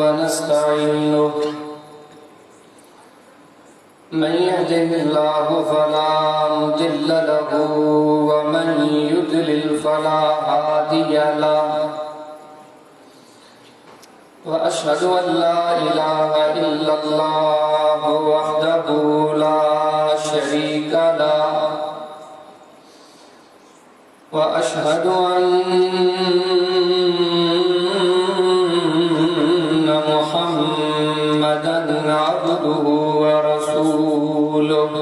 ونستعينه من يهده الله فلا مضل له ومن يضلل فلا هادي له وأشهد أن لا إله إلا الله وحده لا شريك له وأشهد أن محمدًا عبده ورسوله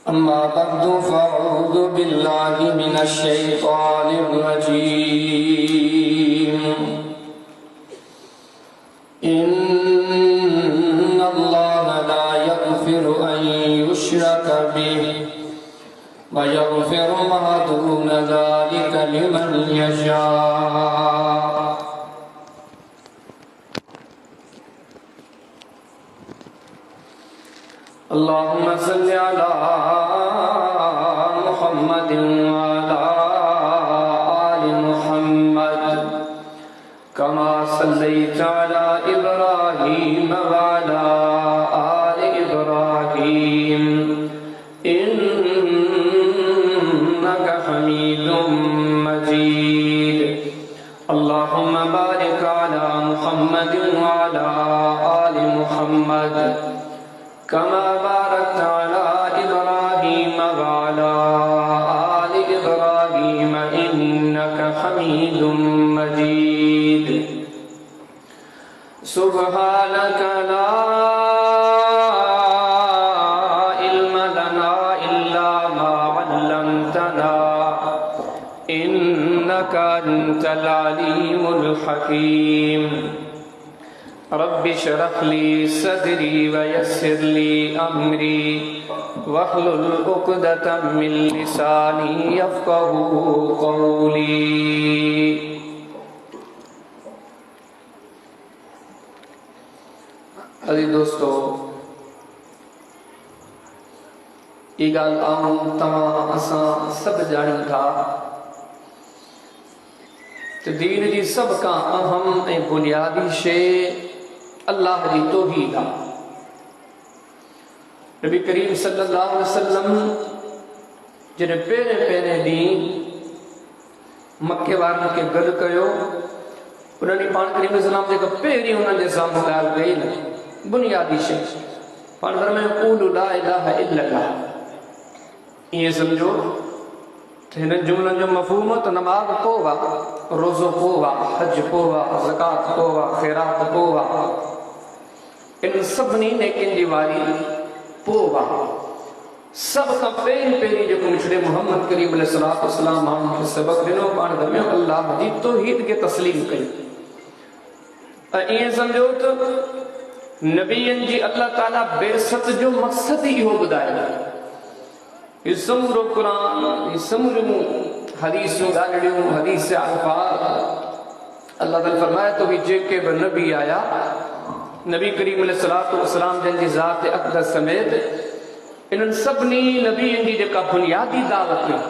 أما بعد فأعوذ بالله من الشيطان الرجيم إن الله لا يغفر أن يشرك به ويغفر ما دون ذلك لمن يشاء اللهم صل على محمد وعلى آل محمد كما صليت على إبراهيم وعلى آل إبراهيم إنك حميد مجيد اللهم بارك على محمد وعلى آل محمد كما باركت على إبراهيم وعلى آل إبراهيم إنك حميد مجيد سبحانك لا علم لنا إلا ما علمتنا إنك أنت العليم الحكيم رب اشرح لي صدري ويسر لي أمري واحلل عقدة من لساني يفقهوا قولي अजी दोस्तों ये गाल आऊं तमां असां सब जानी था तो दीन जी सब का अहम ए बुनियादी शे अल्लाह जी तौहीद आ नबी करीम सल्लल्लाहु अलैहि वसल्लम जिने पहिरें पहिरें ॾींहुं मक्के वारनि खे गॾु कयो उन्हनि पाण करीम सलाम जेका पहिरीं उन्हनि जे साम्हूं ॻाल्हि कई न बुनियादी शइ पाण फरमायो क़ूलू ला इलाहा इल्लल्लाह ईअं सम्झो हिन जुमलनि जो मफ़हूम त नमाज़ पोइ आहे रोज़ो पोइ आहे हज पोइ आहे ज़कात पोइ आहे ख़ैरात पोइ आहे इन सभिनी नेकियुनि जी वारी पोइ आहे सभ खां पहिरीं पहिरीं जेको मिठड़े मोहम्मद करीम अलैहिस्सलातु वस्सलाम माण्हुनि खे सबक़ ॾिनो पाण फरमायो अल्लाह जी तौहीद खे तस्लीम कई ऐं ईअं सम्झो त नबीअनि जी अल्लाह ताला बेसत जो मक़सद ई इहो ॿुधायो ये समूरो कुरान ये समूरो हदीसूं ॻाल्हियूं हदीस अल्फाज अल्लाह ताला फरमाए तो कि जेके बि नबी आया नबी करीम अलैहिस्सलातु वस्सलाम जंहिंजी ज़ात अक़दस समेत इन्हनि सभिनी नबीअनि जी जेका बुनियादी दावत हुई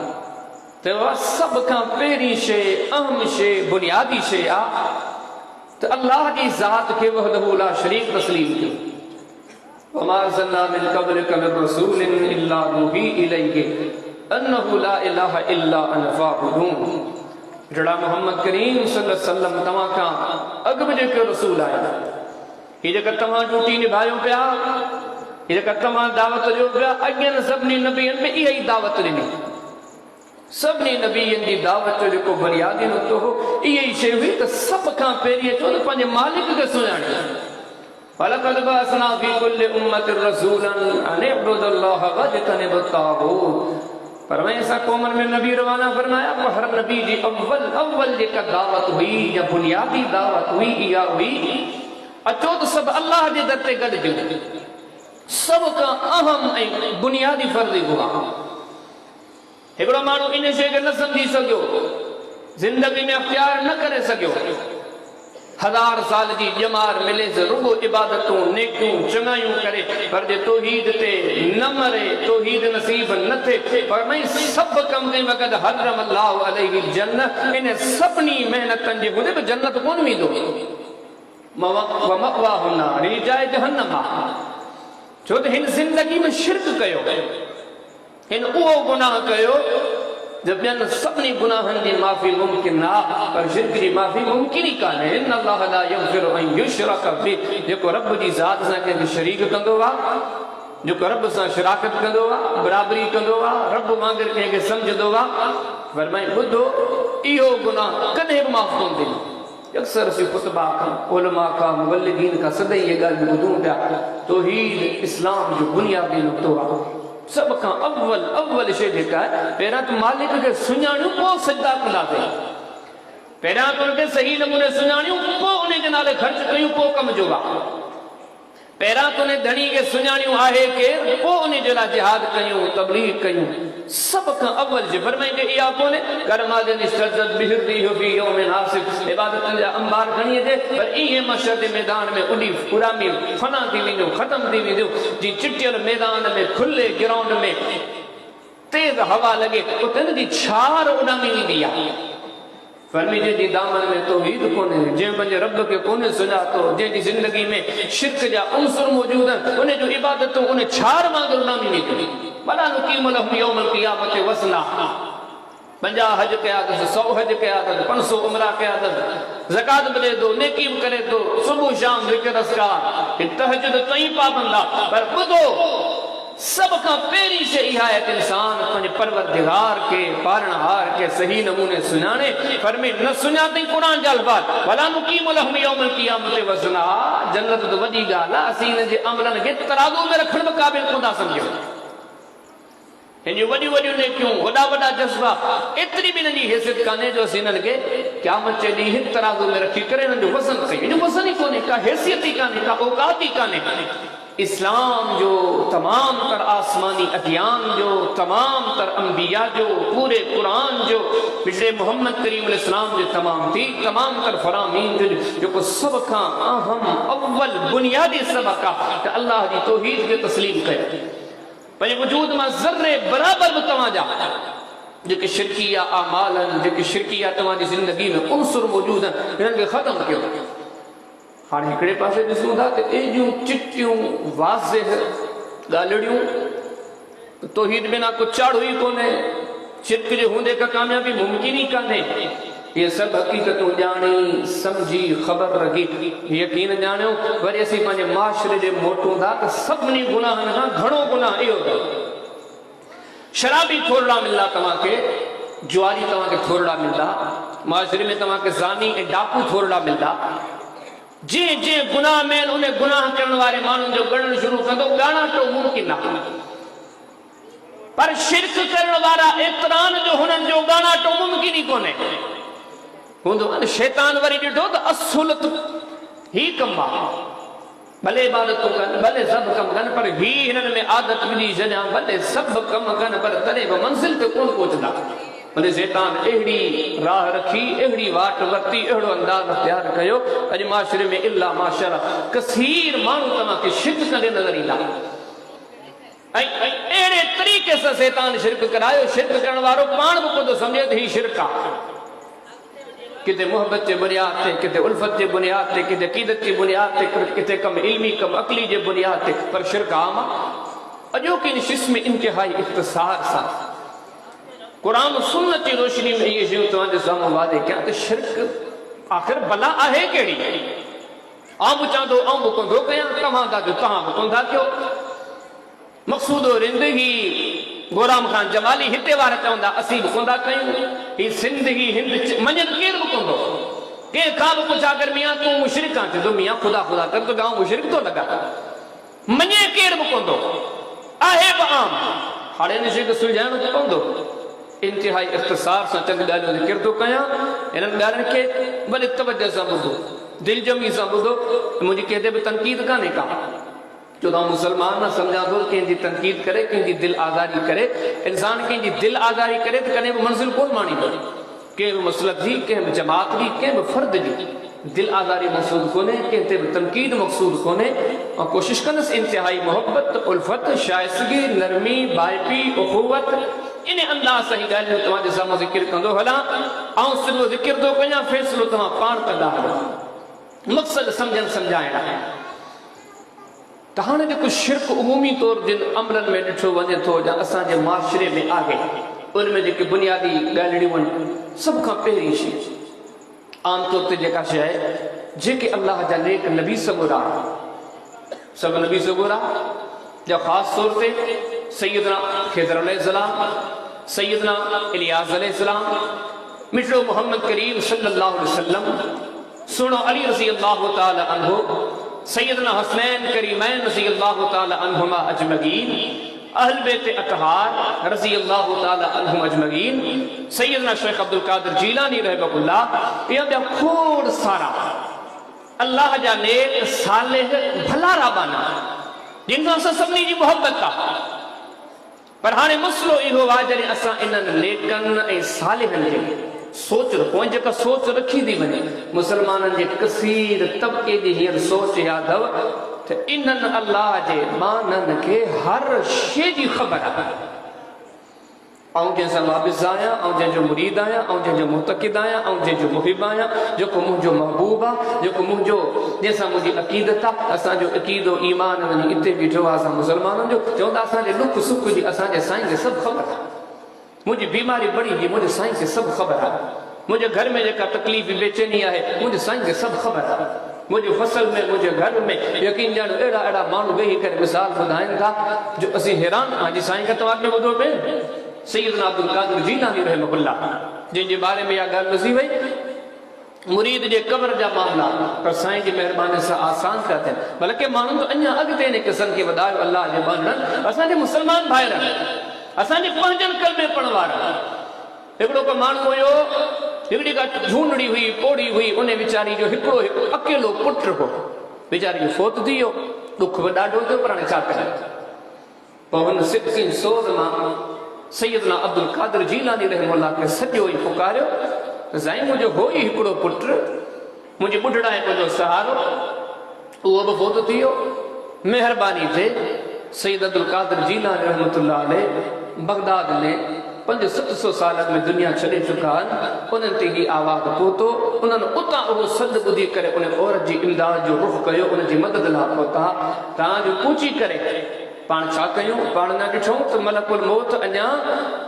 त सभ खां पहिरीं शइ अहम शइ बुनियादी शइ आहे त अल्लाह जी ज़ात खे वहदहू ला शरीक तस्लीम कयो वमा अरसलना मिन क़ब्लिक मिन रसूलिन इल्ला नूही इलैहि अन्नहु ला इलाहा इल्ला अना फ़अबुदून जड़ा मोहम्मद करीम सल्लल्लाहु अलैहि वसल्लम तव्हां खां अॻु बि जेके रसूल आया ही जेका तव्हां ड्यूटी निभायो पिया ही जेका तव्हां दावत ॾियो पिया अॻियनि सभिनी नबियनि में इहा ई दावत ॾिनी सभिनी नबियनि जी दावत जो जेको बुनियादी नुक़्तो हो इहा ई शइ हुई त सभ खां पहिरीं अचो त पंहिंजे मालिक खे सुञाणियो वलक़द बअसना फी कुल्लि उम्मतिन रसूलन अन इब्दुल्लाह वज्तनिबुत तागूत फरमाए असां क़ौमनि में नबी रवाना फरमाया पर हर नबी जी अव्वल जेका दावत हुई या बुनियादी दावत हुई इहा हुई अचो त सभु अल्लाह जे दर ते गॾिजो सभ खां अहम ऐं बुनियादी फर्ज़ इहो आहे हिकिड़ो माण्हू इन शइ खे न सम्झी सघियो ज़िंदगी में अख़्तियार न करे सघियो 1000 साल जी ॼमार मिले से रुगो इबादतूं नेकियूं चङायूं करे पर जे तौहीद ते न मरे तौहीद नसीब न थे पर मैं सब कम कई वक़्त हरम अल्लाह अलैहि जन्नत इन सभनी मेहनतन जे हूंदे बि जन्नत कोन वेंदो मअवाहु नार ही जाए जहन्नम छो त हिन ज़िंदगी में शिरक कयो हिन उहो गुनाह कयो जब ॿियनि सभिनी गुनाहनि जी माफ़ी मुमकिन आहे पर शिरक जी माफ़ी मुमकिन ई कान्हे इन अल्लाह ला यग़फिरु अन युशरक बिही जेको रब जी ज़ात सां कंहिंखे शरीक कंदो आहे जेको रब सां शराकत कंदो आहे बराबरी कंदो आहे रब वांगुरु कंहिंखे सम्झंदो आहे फरमाए ॿुधो इहो गुनाह कॾहिं बि माफ़ कोन थींदो अक्सर असीं खुतबा खां उलमा खां मुबल्लिगीन खां सदाईं इहे ॻाल्हियूं ॿुधूं पिया तौहीद इस्लाम जो बुनियादी नुक़्तो आहे सब खां अव्वल शइ जेका आहे पहिरियां त मालिक खे सुञाणियूं पोइ सजदा कंदासीं पहिरियां त उनखे सही नमूने सुञाणियूं पोइ उन जे नाले ख़र्च कयूं पोइ कम जो आहे पहिरियां त उन धणी खे सुञाणियूं आहे केरु पोइ उन जे लाइ जिहाद कयूं तबलीग कयूं सब खां अव्वल जे फरमाईंदे इहा कोन्हे करमादन इस्तजद बिहदी फी यौमिन हासिब इबादतनि जा अंबार खणी अचे पर इहे मशर जे मैदान में उॾी उॾामी फना थी वेंदियूं ख़तम थी वेंदियूं जीअं चिटियल मैदान में खुले ग्राउंड में तेज हवा लॻे उते जी छार उॾामी वेंदी आहे फरमीदे जी दामन में तौहीद कोन्हे जंहिं पंहिंजे रब खे कोन्हे सुञातो जंहिंजी ज़िंदगी में शिरक जा उनसुर मौजूद आहिनि उन जूं इबादतूं उन छार वांगुरु उॾामी वेंदियूं भला नुकीम लहुम यौमल क़ियामत वज़ना 50 हज कया अथसि 100 हज कया अथसि 500 उमरा कया अथसि ज़कात बि ॾे थो नेकी बि करे थो सुबुह शाम ज़िक्र अस्कार तहज्जुद ताईं पाबंद आहे पर ॿुधो सब खां पहिरीं शइ इहा आहे त इंसान पंहिंजे परवरदिगार के पालनहार के सही नमूने सुञाणे पर में न सुञातई क़ुर जा अल्फाज़ भला नुकीम लहुम यौमल क़ियामत वज़ना जन्नत त वॾी ॻाल्हि आहे असीं हिन जे अमलनि खे तराज़ू में रखण बि क़ाबिल कोन था सम्झूं हिन जूं वॾियूं वॾियूं नेकियूं वॾा वॾा जज़्बा एतिरी बि हिन जी हैसियत कान्हे जो असीं हिननि खे क़यामत जे ॾींहुं हिकु तराज़ू में रखी करे हिननि जो वज़न कयूं हिन जो वज़न ई कोन्हे का हैसियत ई कान्हे का औकात ई कान्हे इस्लाम जो तमाम तर आसमानी अदियान जो तमाम तर अंबिया जो पूरे कुरान जो पिछले मोहम्मद करीम अलैहिस्सलाम जो तमाम तर फरामीन जो जेको सब खां अहम अव्वल बुनियादी सबक आहे त अल्लाह जी तौहीद खे तस्लीम कयो पंहिंजे वजूद मां ज़र्रे बराबर बि तव्हांजा जेके शिरकिया आमाल आहिनि जेके शिरकिया तव्हांजी ज़िंदगी में उनसुर मौजूद आहिनि हिननि खे ख़तमु कयो हाणे हिकिड़े पासे ॾिसूं था त एॾियूं चिटियूं वाज़ेह ॻाल्हिड़ियूं तौहीद बिना को चाढ़ो ई कोन्हे शिरक जे हूंदे का कामयाबी मुमकिन ई कान्हे ये सभु हक़ीक़तूं ॼाणी सम्झी ख़बर रखी यकीन ॼाणियो वरी असीं पंहिंजे माशरे जे मोटूं था त सभिनी गुनाहनि खां घणो गुनाह इहो अथव शराबी थोरड़ा मिलंदा तव्हांखे जुआरी तव्हांखे थोरड़ा मिलंदा माशरे में तव्हांखे ज़ानी ऐं डाकू थोरड़ा मिलंदा जंहिं जंहिं गुनाह में उन गुनाह करण वारे माण्हुनि जो ॻणणु शुरू कंदो ॻाणाटो मुमकिन आहे पर शिरक करण वारा एतिरा जो हुननि जो ॻाणाटो मुमकिन ई कोन्हे हूंदो आहे न शैतान वरी ॾिठो त असुलत ही कमु आहे भले इबादतूं कनि भले सभु कमु कनि पर ही हिननि में आदत विझी छॾियां भले सभु कमु कनि पर तॾहिं बि मंज़िल ते कोन पहुचंदा भले शैतान अहिड़ी राह रखी अहिड़ी वाट वरिती अहिड़ो अंदाज़ इख्तियार कयो अॼु माशरे में इल्ला माशाअल्लाह कसीर माण्हू तव्हांखे शिरक कंदे नज़र ईंदा ऐं अहिड़े तरीक़े सां शैतान शिरक करायो शिरक करण वारो पाण बि कोन सम्झे त ही शिरक आहे किथे मोहब्बत जे बुनियाद ते किथे उल्फत जे बुनियाद ते किथे अक़ीदत जी बुनियाद ते किथे कम इल्मी कम अक़ली जे बुनियाद ते पर शिरक आम आहे अॼोकी नशिस्त में इंतिहाई इख़्तिसार सां कुरान सुन्नत जी रोशनी में ये शयूं तव्हांजे साम्हूं वादे कयां त शिरक आख़िर भला आहे कहिड़ी आऊं बि चवां थो आऊं बि कोन थो कयां तव्हां था कयो तव्हां बि कोन था कयो मक़सूदो रिंदगी गोराम खान जमाली हिते वारा चवंदा असीं बि कोन था कयूं ही सिंध ही हिंद मञनि केरु बि कोन थो कंहिंखां बि पुछा कर मियां तूं मुशरिक आहीं चवंदो मियां ख़ुदा ख़ुदा कर त गांव मुशरिक थो लॻा मञे केरु बि कोन थो आहे बि आम हाणे हिन शइ खे सुलझाइणो त पवंदो इंतिहाई इख़्तिसार सां चङी ॻाल्हियूं ज़िक्र थो कयां हिननि ॻाल्हियुनि खे भले तवजह सां ॿुधो दिलजमी सां ॿुधो मुंहिंजी कंहिंते बि तनक़ीद कान्हे का जो त मुसलमान न सम्झां थो कंहिंजी तनक़ीद करे कंहिंजी दिलि आज़ारी करे इंसान कंहिंजी दिलि आज़ारी करे त कॾहिं बि मंज़िल कोन माणींदो कंहिं बि मसलक जी कंहिं बि जमात जी कंहिं बि फ़र्द जी दिल आज़ारी मक़सूद कोने, कहते तनकीद मक़सूद कोने, और कोशिश कंदसि इंतहाई मोहब्बत, उल्फत, शाइस्तगी, नरमी, बाइपी, उखुवत, इन अंदाज़ सां ही ॻाल्हियूं तव्हांजे साम्हूं ज़िक्र कंदो हलां। ऐं सिर्फ़ु ज़िक्र थो कयां, फ़ैसिलो तव्हां पाण कंदा हलो। मक़सद सम्झण सम्झाइण आहे। त हाणे जेको शिरक उमूमी तौर जिन अमलनि में ॾिठो वञे थो या असांजे माशरे में आहे, उनमें जेके बुनियादी ॻाल्हियूं आहिनि, सभ खां पहिरीं शइ आम तौर ते जेका शइ आहे, जेके अल्लाह जा नेक नबी सबूरा, सभु नबी सबूरा या ख़ासि तौर ते सैयदना ख़िज़र अलैहिस्सलाम, सैयदना इलियास अलैहिस्सलाम, मिठड़ो मोहम्मद करीम सल्लल्लाहु अलैहि वसल्लम, सुणो अली रज़ी अल्लाह ताला अन्हु, सैयदना हसनैन करीमैन रज़ी अल्लाह ताला अन्हुमा अजमईन, अहल बैत अतहार रज़ी अल्लाह ताला अन्हुम अजमईन, सैयदना शेख अब्दुल कादिर जीलानी रहमहुल्लाह, इहा ॿिया खोड़ सारा अल्लाह जा नेक सालेह भला राबाना जिन सां असां सभिनी जी मोहब्बत आहे। पर हाणे मसलो इहो आहे, जॾहिं असां इन्हनि नेकनि ऐं सालिहनि खे सोच रखो, जेका सोच रखी थी वञे मुसलमाननि जे कसीर तबके जी हींअर सोच याद अथव त इन्हनि अल्लाह जे माननि खे हर शइ जी ख़बर आहे। ऐं जंहिंसां वाबिज़ आहियां, ऐं जंहिंजो मुरीद आहियां, ऐं जंहिंजो मुतक़िद आहियां, ऐं जंहिंजो मुहिब आहियां, जेको मुंहिंजो महबूब आहे, जेको मुंहिंजो जंहिंसां मुंहिंजी अक़ीदत आहे, असांजो अक़ीदो ईमान वञी हिते बीठो आहे असां मुसलमाननि जो, चवंदा असांजे दुख सुख जी असांजे साईं खे सभु ख़बर आहे। मुझे बीमारी बड़ी जी मुझे साईं खे सब खबर है। मुझे घर में जेका तकलीफ़ बेचैनी है मुझे साईं खे सब खबर है। मुझे फसल में, मुझे घर में, यकीन जानो अड़ा अड़ा मानू वेही करे मिसाल बुधाइन था जो असी हैरान। आज साईं का तवाक में बुधो पे सैयदना अब्दुल कादिर जीलानी रहमहुल्लाह, जिनके बारे में यह गाल नसी वही मुरीद जे कब्र जा मामला पर साईं जी मेहरबानी से आसान था थियनि। बल्कि मानू तो अञा अॻिते इन किस्म के वधायो अल्लाह जे बानड़नि। असांजे मुसलमान भाइर असांजे पंहिंजनि कलमे पढ़ण वारा, हिकिड़ो को माण्हू हुयो, हिकिड़ी का झूंडड़ी हुई, पोड़ी हुई, उन वीचारी जो हिकिड़ो अकेलो पुट हो, वीचारी जो फोत थी वियो, दुख बि ॾाढो थियो, पर हाणे छा करे। पोइ हुन सिक्की सोज़ मां सैयदना अब्दुल कादिर जीलानी रहमहुल्लाह खे सॼो ई पुकारियो त साईं मुंहिंजो हो ई हिकिड़ो पुट, मुंहिंजी ॿुढड़ा मुंहिंजो सहारो, उहो बि फोत थी वियो। महिरबानी थिए सैयद अब्दुल कादिर जीलानी रहमतुल्लाह अलैह बगदाद में 500-700 साल में दुनिया छॾे चुका आहिनि। उन्हनि ते ही आवाज़ पहुतो, उन्हनि उतां उहो सद ॿुधी करे उन औरत जी इमदाद जो रुख कयो, उनजी मदद लाइ पहुता। तव्हांजो पूछी करे पाण छा कयूं, पाण न ॾिठूं त मलकुल मौत अञा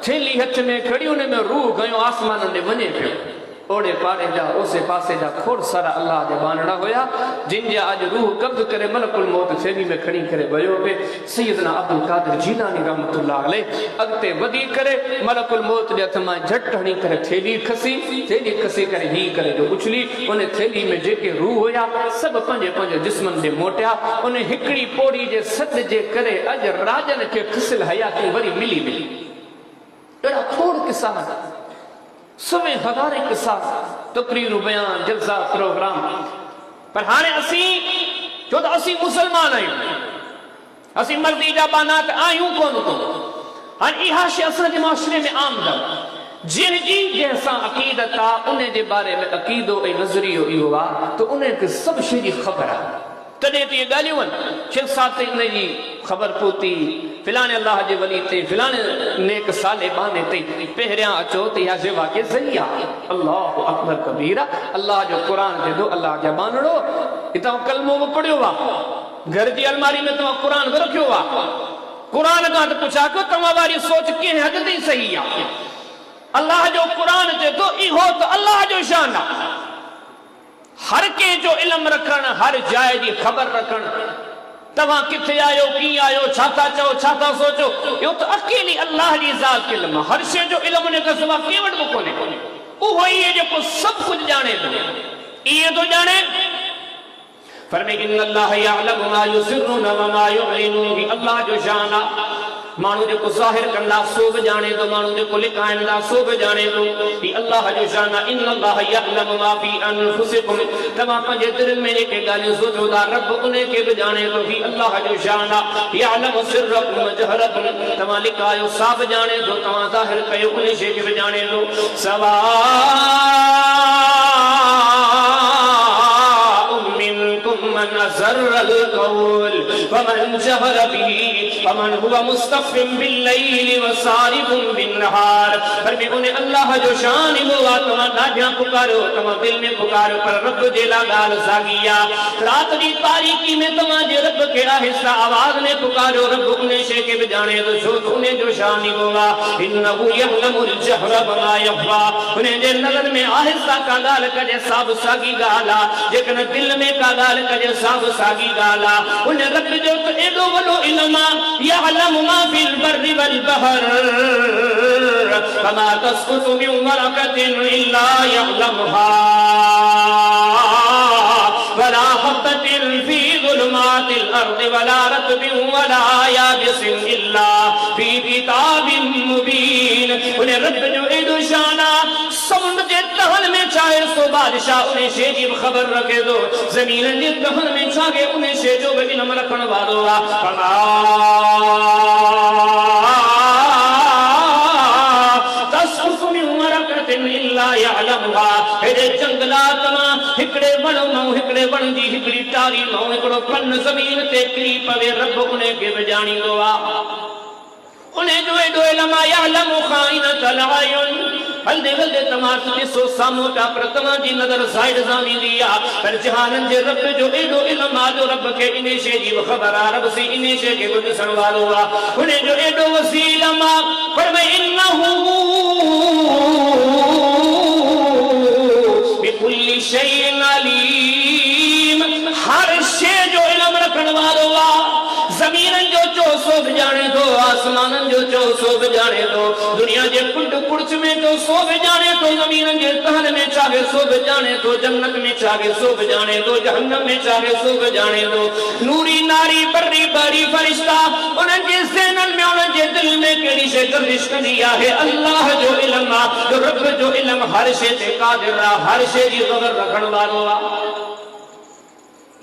थेली हथ में खड़ी उन में रूह गयो आसमाननि ॾे वञे पियो। ओड़े पाड़े जा ओसे पासे जा खोड़ सारा अल्लाह जा बानड़ा हुया, जिन जा अॼु रूह कब्ज़ करे मलकुल मौत थेली में खणी करे वियो पे। सैयदना अब्दुल कादिर जीलानी रहमतुल्लाह अलैह अॻिते वधी करे मलकुल मौत जे हथ मां झटि हणी करे थेली खसी करे ही करे जो उछली, उन थेली में जेके रूह हुया सभु पंहिंजे पंहिंजे जिस्मनि ॾे मोटिया। उन हिकिड़ी पोड़ी जे सद जे करे अॼु राजनि खे खिसिल हयाती वरी मिली। अहिड़ा खोड़ किसा सवे हज़ारे किसा, तकरीरूं, बयान, जलसा, प्रोग्राम। पर हाणे असी छो त असी मुसलमान आहियूं, असी मर्दी जा बानात आहियूं कोन को। हाणे इहा शइ असांजे माशरे में आम अथव। जंहिंसां अक़ीदत आहे उन जे बारे में अक़ीदो ऐं नज़रियो इहो आहे त उनखे सभु शइ जी ख़बर आहे। तॾहिं त इहे ॻाल्हियूं आहिनि, शिरसा ते इन जी ख़बर पहुती, फिलाणे अल्लाह जे वली ते, फिलाणे नेक साले बाने ते पहिरियां अचो त इहा शइ वाक़ई सही आहे। अल्लाहु अकबर कबीरा, अल्लाह जो क़ुरान चए थो अल्लाह जा बानड़ो तव्हां कलमो बि पढ़ियो आहे, घर जी अलमारी में तव्हां क़ुरान बि रखियो आहे, क़ुरान खां त पुछा कयो तव्हां वारी सोच कंहिं हद ताईं सही आहे। अल्लाह जो क़ुरान चए थो इहो त अल्लाह जो शान आहे। हर कंहिं जो इल्मु रखणु, हर जाइ जी ख़बर रखणु, तव्हां किथे आयो, कीअं आयो, छा था चओ, छा था सोचो, इहो त अकेली अल्लाह जी ज़ात खे इल्मु आहे। हर शइ जो इल्मु उन खां सवाइ कंहिं वटि बि कोन्हे। उहो ई जेको सभु कुझु ॼाणे थो, ईअं थो ॼाणे। फरमाए इन्नल्लाह यअलमु मा युसिर्रुना व मा युअलिनून, अल्लाह जो शान आहे। माण्हू जेको ज़ाहिर कंदा सो बि ॼाणे थो, माण्हू जेको लिकाईंदा सो बि ॼाणे थो। ही अल्लाह जो शान आहे। इन्नल्लाह यअलमु मा फी अनफुसिकुम, तव्हां पंहिंजे दिलि में जेके ॻाल्हियूं सोचो था रब उन खे बि ॼाणे थो। ही अल्लाह जो शान आहे। यअलमु सिर्रकुम व जहरकुम, तव्हां लिकायो सा बि ॼाणे थो, तव्हां ज़ाहिर कयो उन शइ खे बि ॼाणे थो। सवा ज़र्रल क़ौल फमन जहर बिही फमन हुवा मुस्तग़फ़िन बिल्लैल व सारिबुन बिन्नहार। पर मैं उन्हें अल्लाह जो शान हुआ तमा नाजा पुकारो तमा दिल में पुकारो पर रब जेला गाल सागिया रात दी तारीकी में तमा जे रब के आहिस्ता आवाज ने पुकारो रब उन्हें शे के बजाने तो जो उन्हें जो शान हुआ इन्नहु यअलमुल जहरा वमा यख़फ़ा। उन्हें जे नज़र में आहिस्ता का गाल कजे साब सागी गाला जेकन दिल में का गाल कजे साब सागी गाला उन्हें रब जो तो एडो वलो इल्मा यअलमु मा फिल बर्रि वल बहर कमा तस्कुतु मिन वरक़तिन इल्ला यअलमुहा वला हब्बतिन फी ज़ुलुमातिल अर्दि वला रत्बिन वला याबिसिन इल्ला फी किताबिन मुबीन। उन्हें रब जो एडो शाना समुंद्र के तहल में चाहे सो बादशाह उन्हें शे जी खबर रखे दो जमीन के तहल में चाहे उन्हें शे जो इल्म रखण वालो जंगलात मां हिकड़े वण मां हिकड़े वण जी हिकड़ी टारी मां हिकड़ो पन जमीन ते किरी पवे रब उन्हें के बजाणींदो आ। उन्हें जो एडो इल्म यअलमु खाइनतल अयुन हल्दे हल्दे तमाम ॾिसो साम्हूं पिया पर तव्हां जी नज़र साइड सां वेंदी आहे पर जहाननि जे रब जो एॾो इल्म आहे जो रब खे इन शइ जी ख़बर आहे रब सी इन शइ खे बि ॾिसण वारो आहे उन जो एॾो वसी इल्म आहे पर भई इन्नहु बिकुल्लि शैइन अलीम हर शइ जो इल्म रखण वारो आहे। ज़मीननि जो चो सो बि ॼाणे थो आसमाननि जो चो सो बि ॼाणे थो दुनिया जे कुंड कुड़च में तो सो बि ॼाणे थो ज़मीननि जे तहन में चाहे सो बि ॼाणे थो जन्नत में चाहे सो बि ॼाणे थो जहन्नम में चाहे सो बि ॼाणे थो नूरी नारी बर्री बड़ी फरिश्ता उन्हनि जे ज़हननि में उन्हनि जे दिल में कहिड़ी शइ गर्दिश कंदी आहे अल्लाह जो इल्म आहे जो रब जो इल्म हर शइ ते क़ादिर आहे हर शइ जी ख़बर रखण वारो आहे।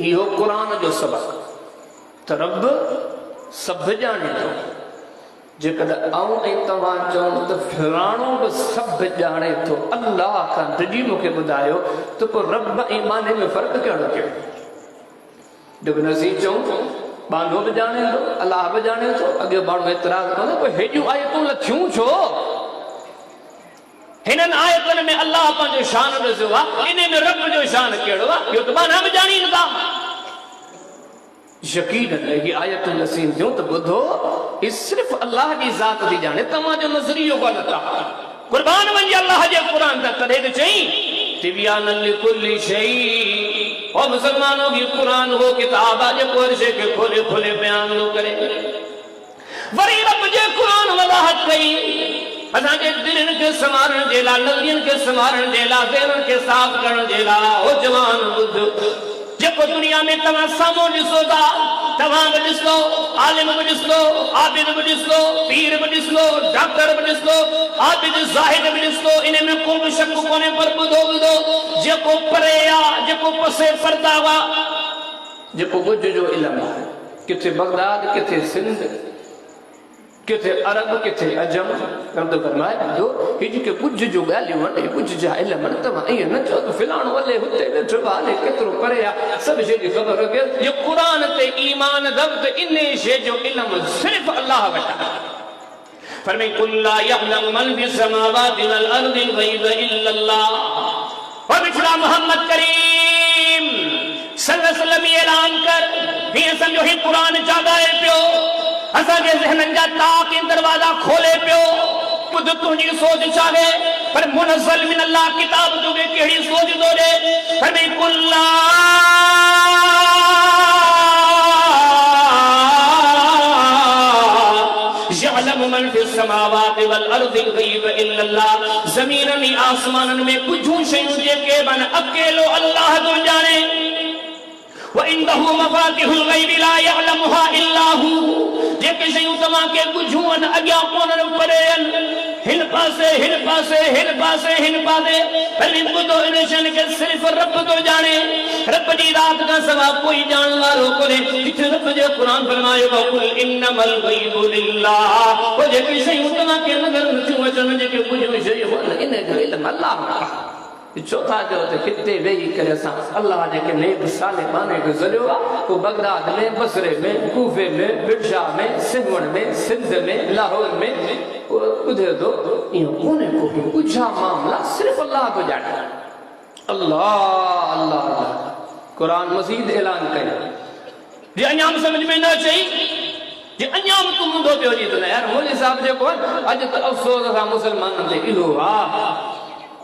इहो क़ुरान जो सबक़ त रब सभु ॼाणे थो जेकॾहिं आऊं ऐं तव्हां चऊं त फिराणो बि सभु ॼाणे थो अल्लाह खां डिॼी मूंखे ॿुधायो त पोइ रब ऐं माने में फ़र्क़ु कहिड़ो कयो जेकॾहिं असीं चऊं बांधो बि ॼाणे थो अलाह बि ॼाणे थो अॻे माण्हू एतिराज़ कंदो पोइ हेॾियूं आयतूं लथियूं छो हिननि आयतुनि में अल्लाह पंहिंजो शान ॾिसो आहे इन में रब जो शान कहिड़ो आहे इहो त माना बि ॼाणी नथा यकीन ये आयत नसीम जो तो बुधो इस सिर्फ अल्लाह की जात दी जाने तमाजो नजरियो गलत आ कुर्बान वंज अल्लाह जे कुरान दा करे त चई तिबियान लिकुल्ली शै ओ मुसलमानों की कुरान हो किताब आज कोरशे के खोले खोले बयान लो करे वरी रब जे कुरान वजाहत कई असा के दिलन के समारण जेला नजरियन के समारण जेला ज़हन के साफ करण जेला ओ जवान बुद्ध जेको दुनिया में तव्हां साम्हूं ॾिसो था तव्हां बि ॾिस लो आलिम बि ॾिस लो आबिद बि ॾिस लो पीर बि ॾिस लो डॉक्टर बि ॾिस लो आबिद ज़ाहिद बि ॾिस लो इन में को बि शक कोन्हे पर ॿुधो जेको परे आहे जेको पसे पर्दा आहे जेको ॿुध जो इल्मु आहे किथे बगदाद किथे सिंध किथे अरब किथे अजम रब फरमाए जो हिज के कुछ जो गालियूं वणे कुछ जा इल्म तव्हां ईअं न चओ त फिलाणो हले हुते वेठो आहे केतिरो परे आहे सभु शइ जी ख़बर रखे जो क़ुरान ते ईमान अथव त इन शइ जो इल्मु सिर्फ़ अल्लाह वटि आहे फरमाए कुल ला यअलमु मन फिस समावाति वल अर्दि गैब इल्ला अल्लाह और पिछड़ा मोहम्मद करीम सल्लल्लाहु अलैहि वसल्लम ऐलान कर हीअं सम्झो ही क़ुरान जाॻाए पियो असांजे ज़हननि जा ताक़ दरवाज़ा खोले पियो ॿुध तुंहिंजी सोच छा आहे पर मुनज़्ज़ल मिन अल्लाह किताब तोखे कहिड़ी सोच थो ॾे पर भई कुल्ला यअलमु मन फिस समावाति वल अर्दि गैब इल्ला अल्लाह ज़मीननि आसमाननि में कुझु शयूं जेके बन अकेलो अल्लाह थो ॼाणे वइंदहु मफातिहुल गैब ला यअलमुहा इल्ला हू जेके शयूं तव्हां खे कुझु आहिनि अॻियां कोन्हनि परे आहिनि हिन पासे हिन पासे हिन पासे हिन पासे पहले ॿुधो इन शयुनि खे सिर्फ़ रब थो ॼाणे रब जी रात खां सवाइ कोई ॼाणण वारो कोन्हे जिथे रब जे क़ुरान फरमायो कुल इन्नमल गैबु लिल्लाह वो जेके शयूं तव्हां खे नज़र नथियूं अचनि जेके कुझु शयूं आहिनि इन जो इल्मु अल्लाह चौथा जो ते किते वेही करे असां अल्लाह जेके नेक साले माने गुज़रियो आहे को बगदाद में, बसरे में, कूफे में, बिरशा में, सिंहण में, सिंध में, लाहौर में ॿुधे थो इहो कोन्हे को कुझा मामला सिर्फ़ अल्लाह को ॼाणे। अल्लाह अल्लाह अल्लाह क़ुरान मज़ीद ऐलान कयो जे अञा समझ में न अचे जे अञा तूं मुंडो पियो जी त यार मौलवी साहब जेको अॼु त अफ़सोस असां मुस्लमाननि ते इहो आहे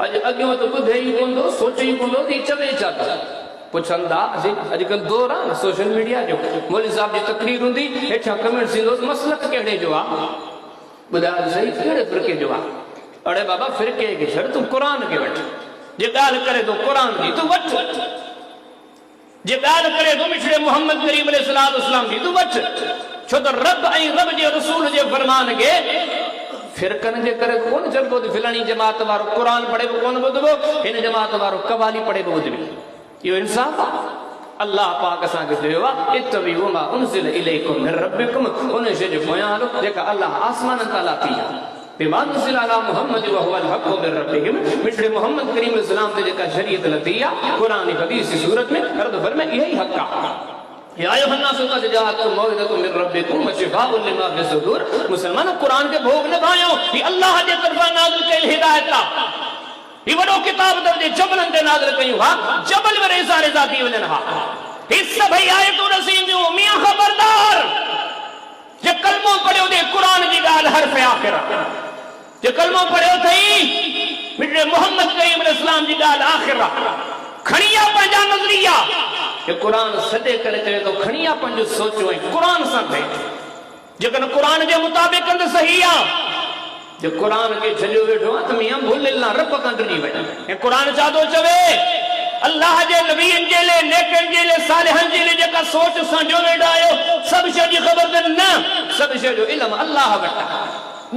अॼु अॻियो त ॿुधे ई कोन थो सोचे ई कोन थो त चवे छा था पुछनि था अॼुकल्ह दौर आहे न सोशल मीडिया जो मौलवी साहब जी तकरीर हूंदी हेठां कमेंट्स ईंदो मसलक कहिड़े जो आहे ॿुधायो सही कहिड़े फ़िरके जो आहे अड़े बाबा फ़िरके खे छॾ तूं क़ुर खे वठ जे ॻाल्हि करे थो क़ुर जी तूं वठ जे ॻाल्हि करे थो मिठड़े मोहम्मद करीम अलैहिस्सलाम जी तूं वठ छो त रब ऐं रब जे रसूल जे फरमान खे फिरकनि जे करे कोन चइबो त फिलाणी जमात वारो क़ुर पढ़े बि कोन ॿुधबो हिन जमात वारो कवाली पढ़े बि ॿुधबी इहो इंसाफ़ आहे। अल्लाह पाक असांखे चयो आहे इत्तबिऊ मा उनज़िल इलैकुम मिन रब्बिकुम उन शइ जे पोयां हलो जेका अल्लाह आसमान तां लाथी आहे बिमा नुज़िल अला मुहम्मद व हुवल हक़्क़ु मिन रब्बिहिम मिठड़े मोहम्मद करीम अलैहिस्सलाम ते जेका शरीयत लथी आहे क़ुर हदीस जी सूरत में रद फरमे इहा ई हक़ आहे। या अय्युहन्नास क़द जाअतकुम मौइज़तुम मिन रब्बिकुम व शिफ़ाउन लिमा फ़ी सुदूर मुसलमान क़ुर के भोग न पायो ही अल्लाह जे तरफां नाज़िल कयल हिदायत आहे ही वॾो किताब दर्जे जबलनि ते नाज़िल कयूं हा जबल में रेज़ा रेज़ा थी वञनि हा ही सभई आयतूं रसींदियूं मियां ख़बरदार जे कलमो पढ़ियो ते क़ुर जी ॻाल्हि हर्फ़ आख़िर जे कलमो पढ़ियो अथई मिठड़े मोहम्मद करीम अलैहिस्सलाम जी ॻाल्हि आख़िर खणी आ पंहिंजा नज़रिया ये कुरान सदे करे चवे तो खणिया पंज सोचो ऐं कुरान सां थे जेकॾहिं कुरान जे मुताबिक़ त सही आहे जे कुरान खे छॾियो वेठो आहे त मियां भुल न रब खां डिॼी वञे ऐं कुरान छा थो चवे अल्लाह जे नबीअनि जे लाइ नेकनि जे लाइ सालिहनि जे लाइ जेका सोच सां जो वेठा आहियो सभु शइ जी ख़बर त न सभु शइ जो इल्मु अल्लाह वटि आहे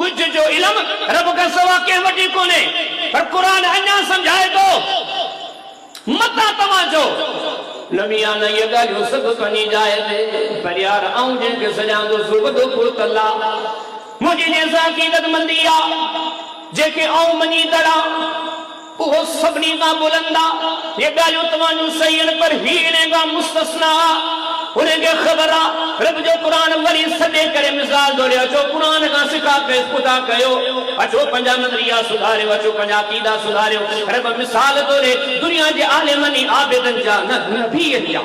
ॿुझ जो इल्मु रब खां सवा कंहिं वटि कोन्हे पर कुरान अञा सम्झाए थो मता तव्हां जो नबिया ने ये गालियों सब बनी जाए थे पर यार आऊं जिनके सजां दो सुबदो पुरत अल्लाह मुझे जैसा कीदत मंदिया जेके आऊं मनी दड़ा वो सबनी का बुलंदा ये गालियों तवानु सैयन पर हीने का मुस्तस्ना उनके खबरा रब जो कुरान वरी सदे करे मिसाल दोले अचो कुरान का सिखा के खुदा कयो अचो पंजा नजरिया सुधारे अचो पंजा अकीदा सुधारे रब मिसाल दोले दुनिया जे आलिमनी आबिदन जा नबी जा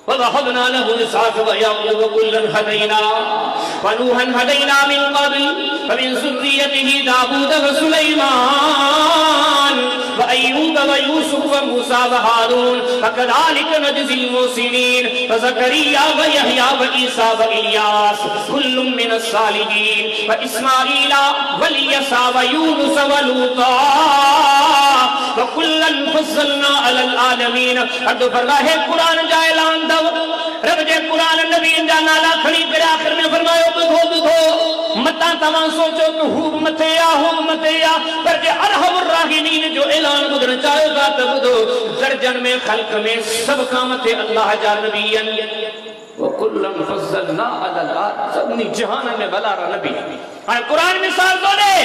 वहबना लहु इसाक व याकूब कुल्लन हदैना व हदैना मिन क़बल फमिन ज़ुर्रियतिही दाऊद व सुलैमान व अय्यूब व यूसुफ व मूसा व हारून फकदालिक नजज़िल मुहसिनीन व ज़करिया व यहया व ईसा व इलियास कुल्लुम मिन अस्सालिहीन व इस्माईला व इलियसा व यूनुस व लूता व कुल्लन फज़्ज़लना अलल आलमीन। अर्द फरमा है कुरान जा ऐलान दव रब जे कुरान नबी जा नाला खणी करे आखिर में फरमायो ॿुधो ॿुधो मता तव्हां सोचो त हू मथे आ हू मथे आ पर जे अरहमुर राहिमीन जो ऐलान ॿुधण चाहियो था त ॿुधो दर्जन में ख़ल्क़ में सब खां मथे अल्लाह जा नबी आहिनि वो कुल्लन फज़्ज़लना अलल सभनी जहान में भलारा नबी हाणे कुरान मिसाल थो ॾे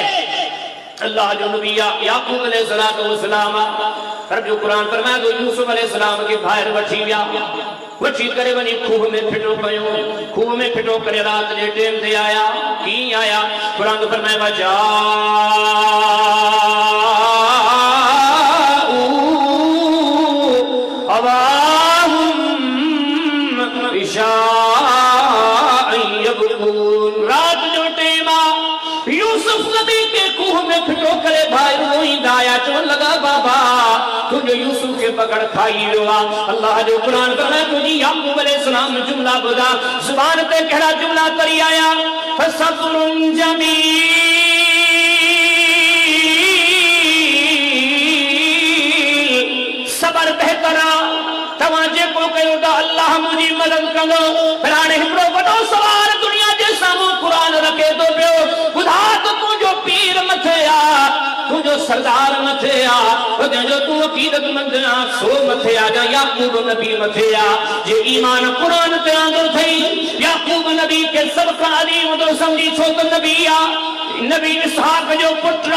अल्लाह जो नबी याकूब अलैहिस्सलाम रब जो कुरान फरमाए तो यूसुफ अलैहिस्सलाम के ॿाहिरि वठी विया वठी करे वञी खूह में फिटो कयो खूह में फिटो करे रात जे टेम ते आया की आया कुरान फरमाए वजा अवाहुम इशा रात जो टेम यूसुफ नबी के खूह में फिटो करे भाई रोईंदा आया चवण लगा बाबा तुझे यूसुफ के पकड़ खाई वियो अल्लाह जो कुरान फरमाए तुझी याकूब अलैहिस्सलाम जुमला बुधा जुबान ते कहिड़ा जुमला तरी आया फसब्रुन जमील सबर बेहतरा तव्हां जेको कयो था अल्लाह मुंहिंजी मदद कंदो पर हाणे हिकिड़ो वॾो सवाल दुनिया जे साम्हूं कुरान रखे थो पियो ॿुधा त तुंहिंजो पीर मथे आहे तुझो सरदार मथे आ जो तू अकीदतमंद आ सो मथे आ जा याकूब नबी मथे आ जे ईमान कुरान ते आंदो थई याकूब नबी के सब का अलीम तो समझी छो त नबी आ नबी इसहाक जो पुत्र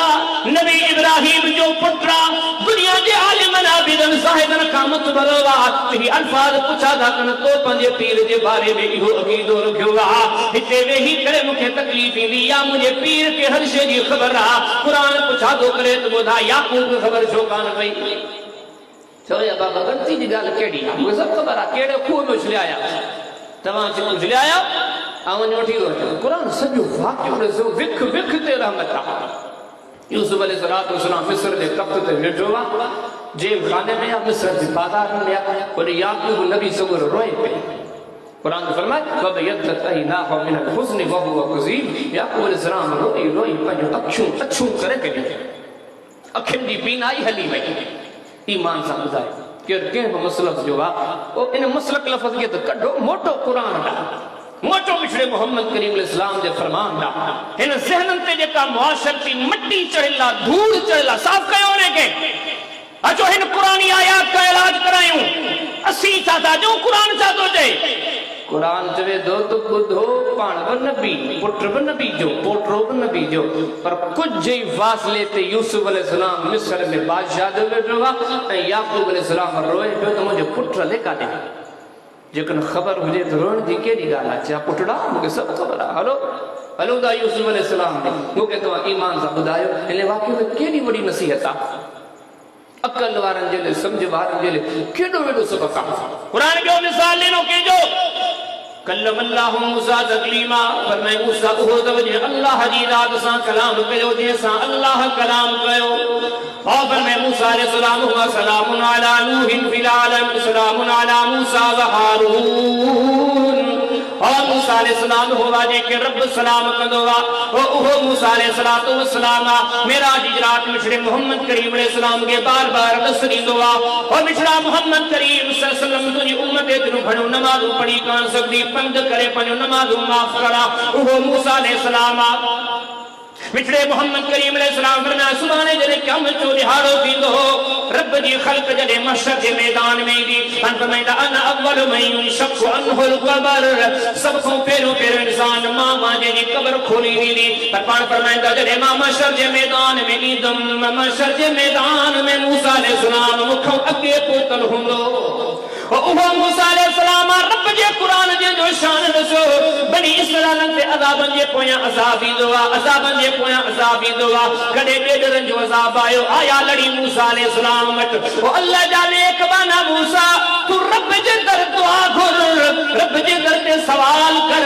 नबी इब्राहिम जो पुत्र दुनिया जे आलिमन आबिदन ज़ाहिदन का मुतबरवा तेरी अल्फाज पुछा था कन तो पंजे पीर जे बारे में इहो अकीदो रखियो वा हिते वेही करे मुखे तकलीफ इंदी या मुझे पीर के हर शे जी खबर आ कुरान पुछा दो करे तो बुधा याकूब खबर छो कान पई चोया बाबा गलती जी गाल केड़ी आ मुझे सब खबर आ केड़े खूह में उछलिया तवा च उछलिया आवन वठी वठो कुरान सजो वाक्यो रसो विख विख ते रहमत आ यूसुफ अलैहिस्सलातु वस्सलाम मिस्र दे तख्त ते वेठो वा जेल खाने में या मिस्र दे बाजार में या और याकूब नबी सगर रोए पे कुरान फरमाए वब यदतैना मिन अलहुस्न व हुवा कज़ीम याकूब अलैहिस्सलाम रोई रोई पंहिंजो अखियूं करे करे अखियुनि जी बीनाई हली वई ईमान सां ॿुधाए केरु कंहिं मसलक जो आहे इन मसलक लफ़्ज़ खे त कढो मोटो क़ुरान मोटो मिठड़े मोहम्मद करीम इस्लाम जे फरमान दा इन ज़हनन ते जेका मुआशरती मट्टी चढ़िला धूड़ चढ़िला साफ़ कयो ने के अचो हिन कुरानी आयात का इलाज करायूं असी चाहता जो कुरान चाहतो जे कुरान चवे दो तो बुधो पाण बन नबी पुत्र बन नबी जो पोटरो बन नबी जो पर कुछ ही फासले ते यूसुफ अलैहिस्सलाम मिस्र में बादशाह दे बैठो वा ए याकूब अलैहिस्सलाम रोए पियो तो मुझे पुत्र ले काने जेकन खबर हुजे तो रोण जी केड़ी गाल आ चा पुटड़ा मुके सब खबर आ हलो हलो दा यूसुफ अलैहिस्सलाम ने मुके तो ईमान सा बुधायो इने वाकई में केड़ी बड़ी नसीहत आ अकल वारन जे समझ वारन जे केडो वेडो सबक आ कुरान जो मिसाल लेनो के जो कल्लम अल्लाह मूसा तकलीमा फरमाए मूसा ओहो तवजे अल्लाह जी रात सा कलाम कयो जैसा अल्लाह कलाम कयो और फरमाए मूसा अलैहि सलाम हुआ सलामुन अला नूहिन फिल आलम सलामुन अला मूसा व हारून और मूसा अलैहि सलाम हुआ जे के रब सलाम कंदो वा ओहो मूसा अलैहि सलातो व सलाम मेरा जिजरात मिठड़े मोहम्मद करीम अलैहि सलाम के बार-बार दस दींदो वा और मिठड़ा मोहम्मद करीम सल्लल्लाहु अलैहि वसल्लम तुजी उम्मत एतरो घणो नमाज पढ़ी कान सकदी पंध करे पंजो नमाज माफ करा ओहो मूसा अलैहि सलाम मिठड़े मोहम्मद करीम अलैहि सलाम फरमाया सुभाने जने क़यामत जो दिहाड़ो थींदो रब जी खल्क जने महशर के मैदान में दी अन फरमाइंदा अन अव्वल मन युशक्कु अन्हुल क़बर सब को पेरो इंसान मां जे जी कब्र खोली दी पर पाण फरमाइंदा जने मां महशर के मैदान में ईदम महशर के मैदान में मूसा अलैहि सलाम मुखो अगे पोतल हुंदो ओहो मूसा अलैहि सलाम रब जे कुरान जे जो शान दसो बनी इस्राइल ते अज़ाबन जे पोया अज़ाब इंदो अज़ाबन जे पोया अज़ाब इंदो कदे बेदरन जो अज़ाब आयो आया लड़ी मूसा अलैहि सलाम मत ओ अल्लाह जाने एक बाना मूसा तू रब जे दर दुआ घुर रब जे दर ते सवाल कर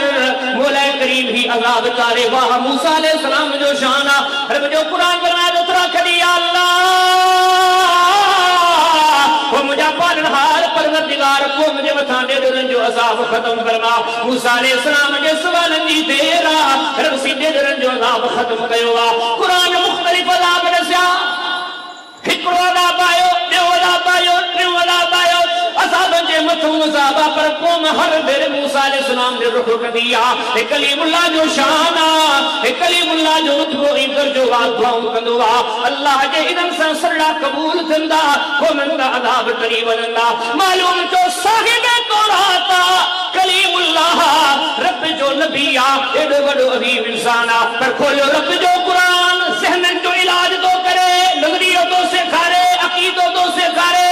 मौला करीम ही अज़ाब तारे वाह मूसा अलैहि सलाम जो शान रब जो कुरान फरमाया दूसरा खड़ी अल्लाह वो मुझे पालनहार परवरदिगार को मुझे बताने दरन जो अज़ाब खत्म फरमा मूसा अलैहि सलाम जे सवालन जी देरा रब सीधे दरन जो अज़ाब खत्म कयो कुरान मुख्तलिफ अज़ाब दस्या हिकड़ो अज़ाब आयो ॿियो अज़ाब आयो टियों अज़ाब आयो अज़ाब जे मथों अज़ाब पर क़ौम हर भेरे मूसा अलैहि सलाम दे रुख कंदी आ कलीमुल्लाह जो शान आ कलीमुल्लाह जो रुतबो इंदर जो वादुआऊं कंदो आ अल्लाह जे इदन सां सरड़ा कबूल थंदा क़ौमन दा अज़ाब टरी वञंदा मालूम तो साहिब तौरात कलीमुल्लाह रब जो नबी आ एडो वडो अजीम इंसान आ पर खोलो रब जो कुरान ज़हनन जो इलाज तो करे नज़रियो तो सिखारे अकीदो तो सिखारे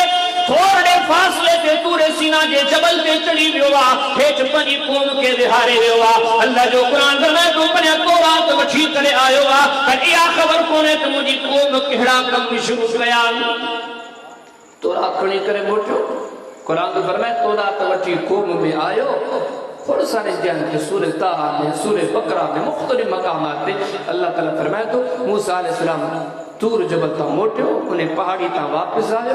थोड़े फासले ते तूरे सीना जे जबल ते चढ़ी वियो आ हेठ पंजी क़ौम के विहारे वियो आ अल्लाह जो कुरान फरमाए तू पने तौरात वठी करे आयो आ पर इहा ख़बर कोने त मुजी क़ौम केड़ा कम शुरू कया तौरात खणी करे मोटो कुरान फरमाए तौरात वठी क़ौम में आयो थोड़े सारे जहन के सूरह ताहा में सूरह बकरा में मुख्तलिफ मकामात पे अल्लाह ताला फरमाए तो मूसा अलैहि सलाम तूर जबल ता मोटियो उन्हें पहाड़ी ता वापस आयो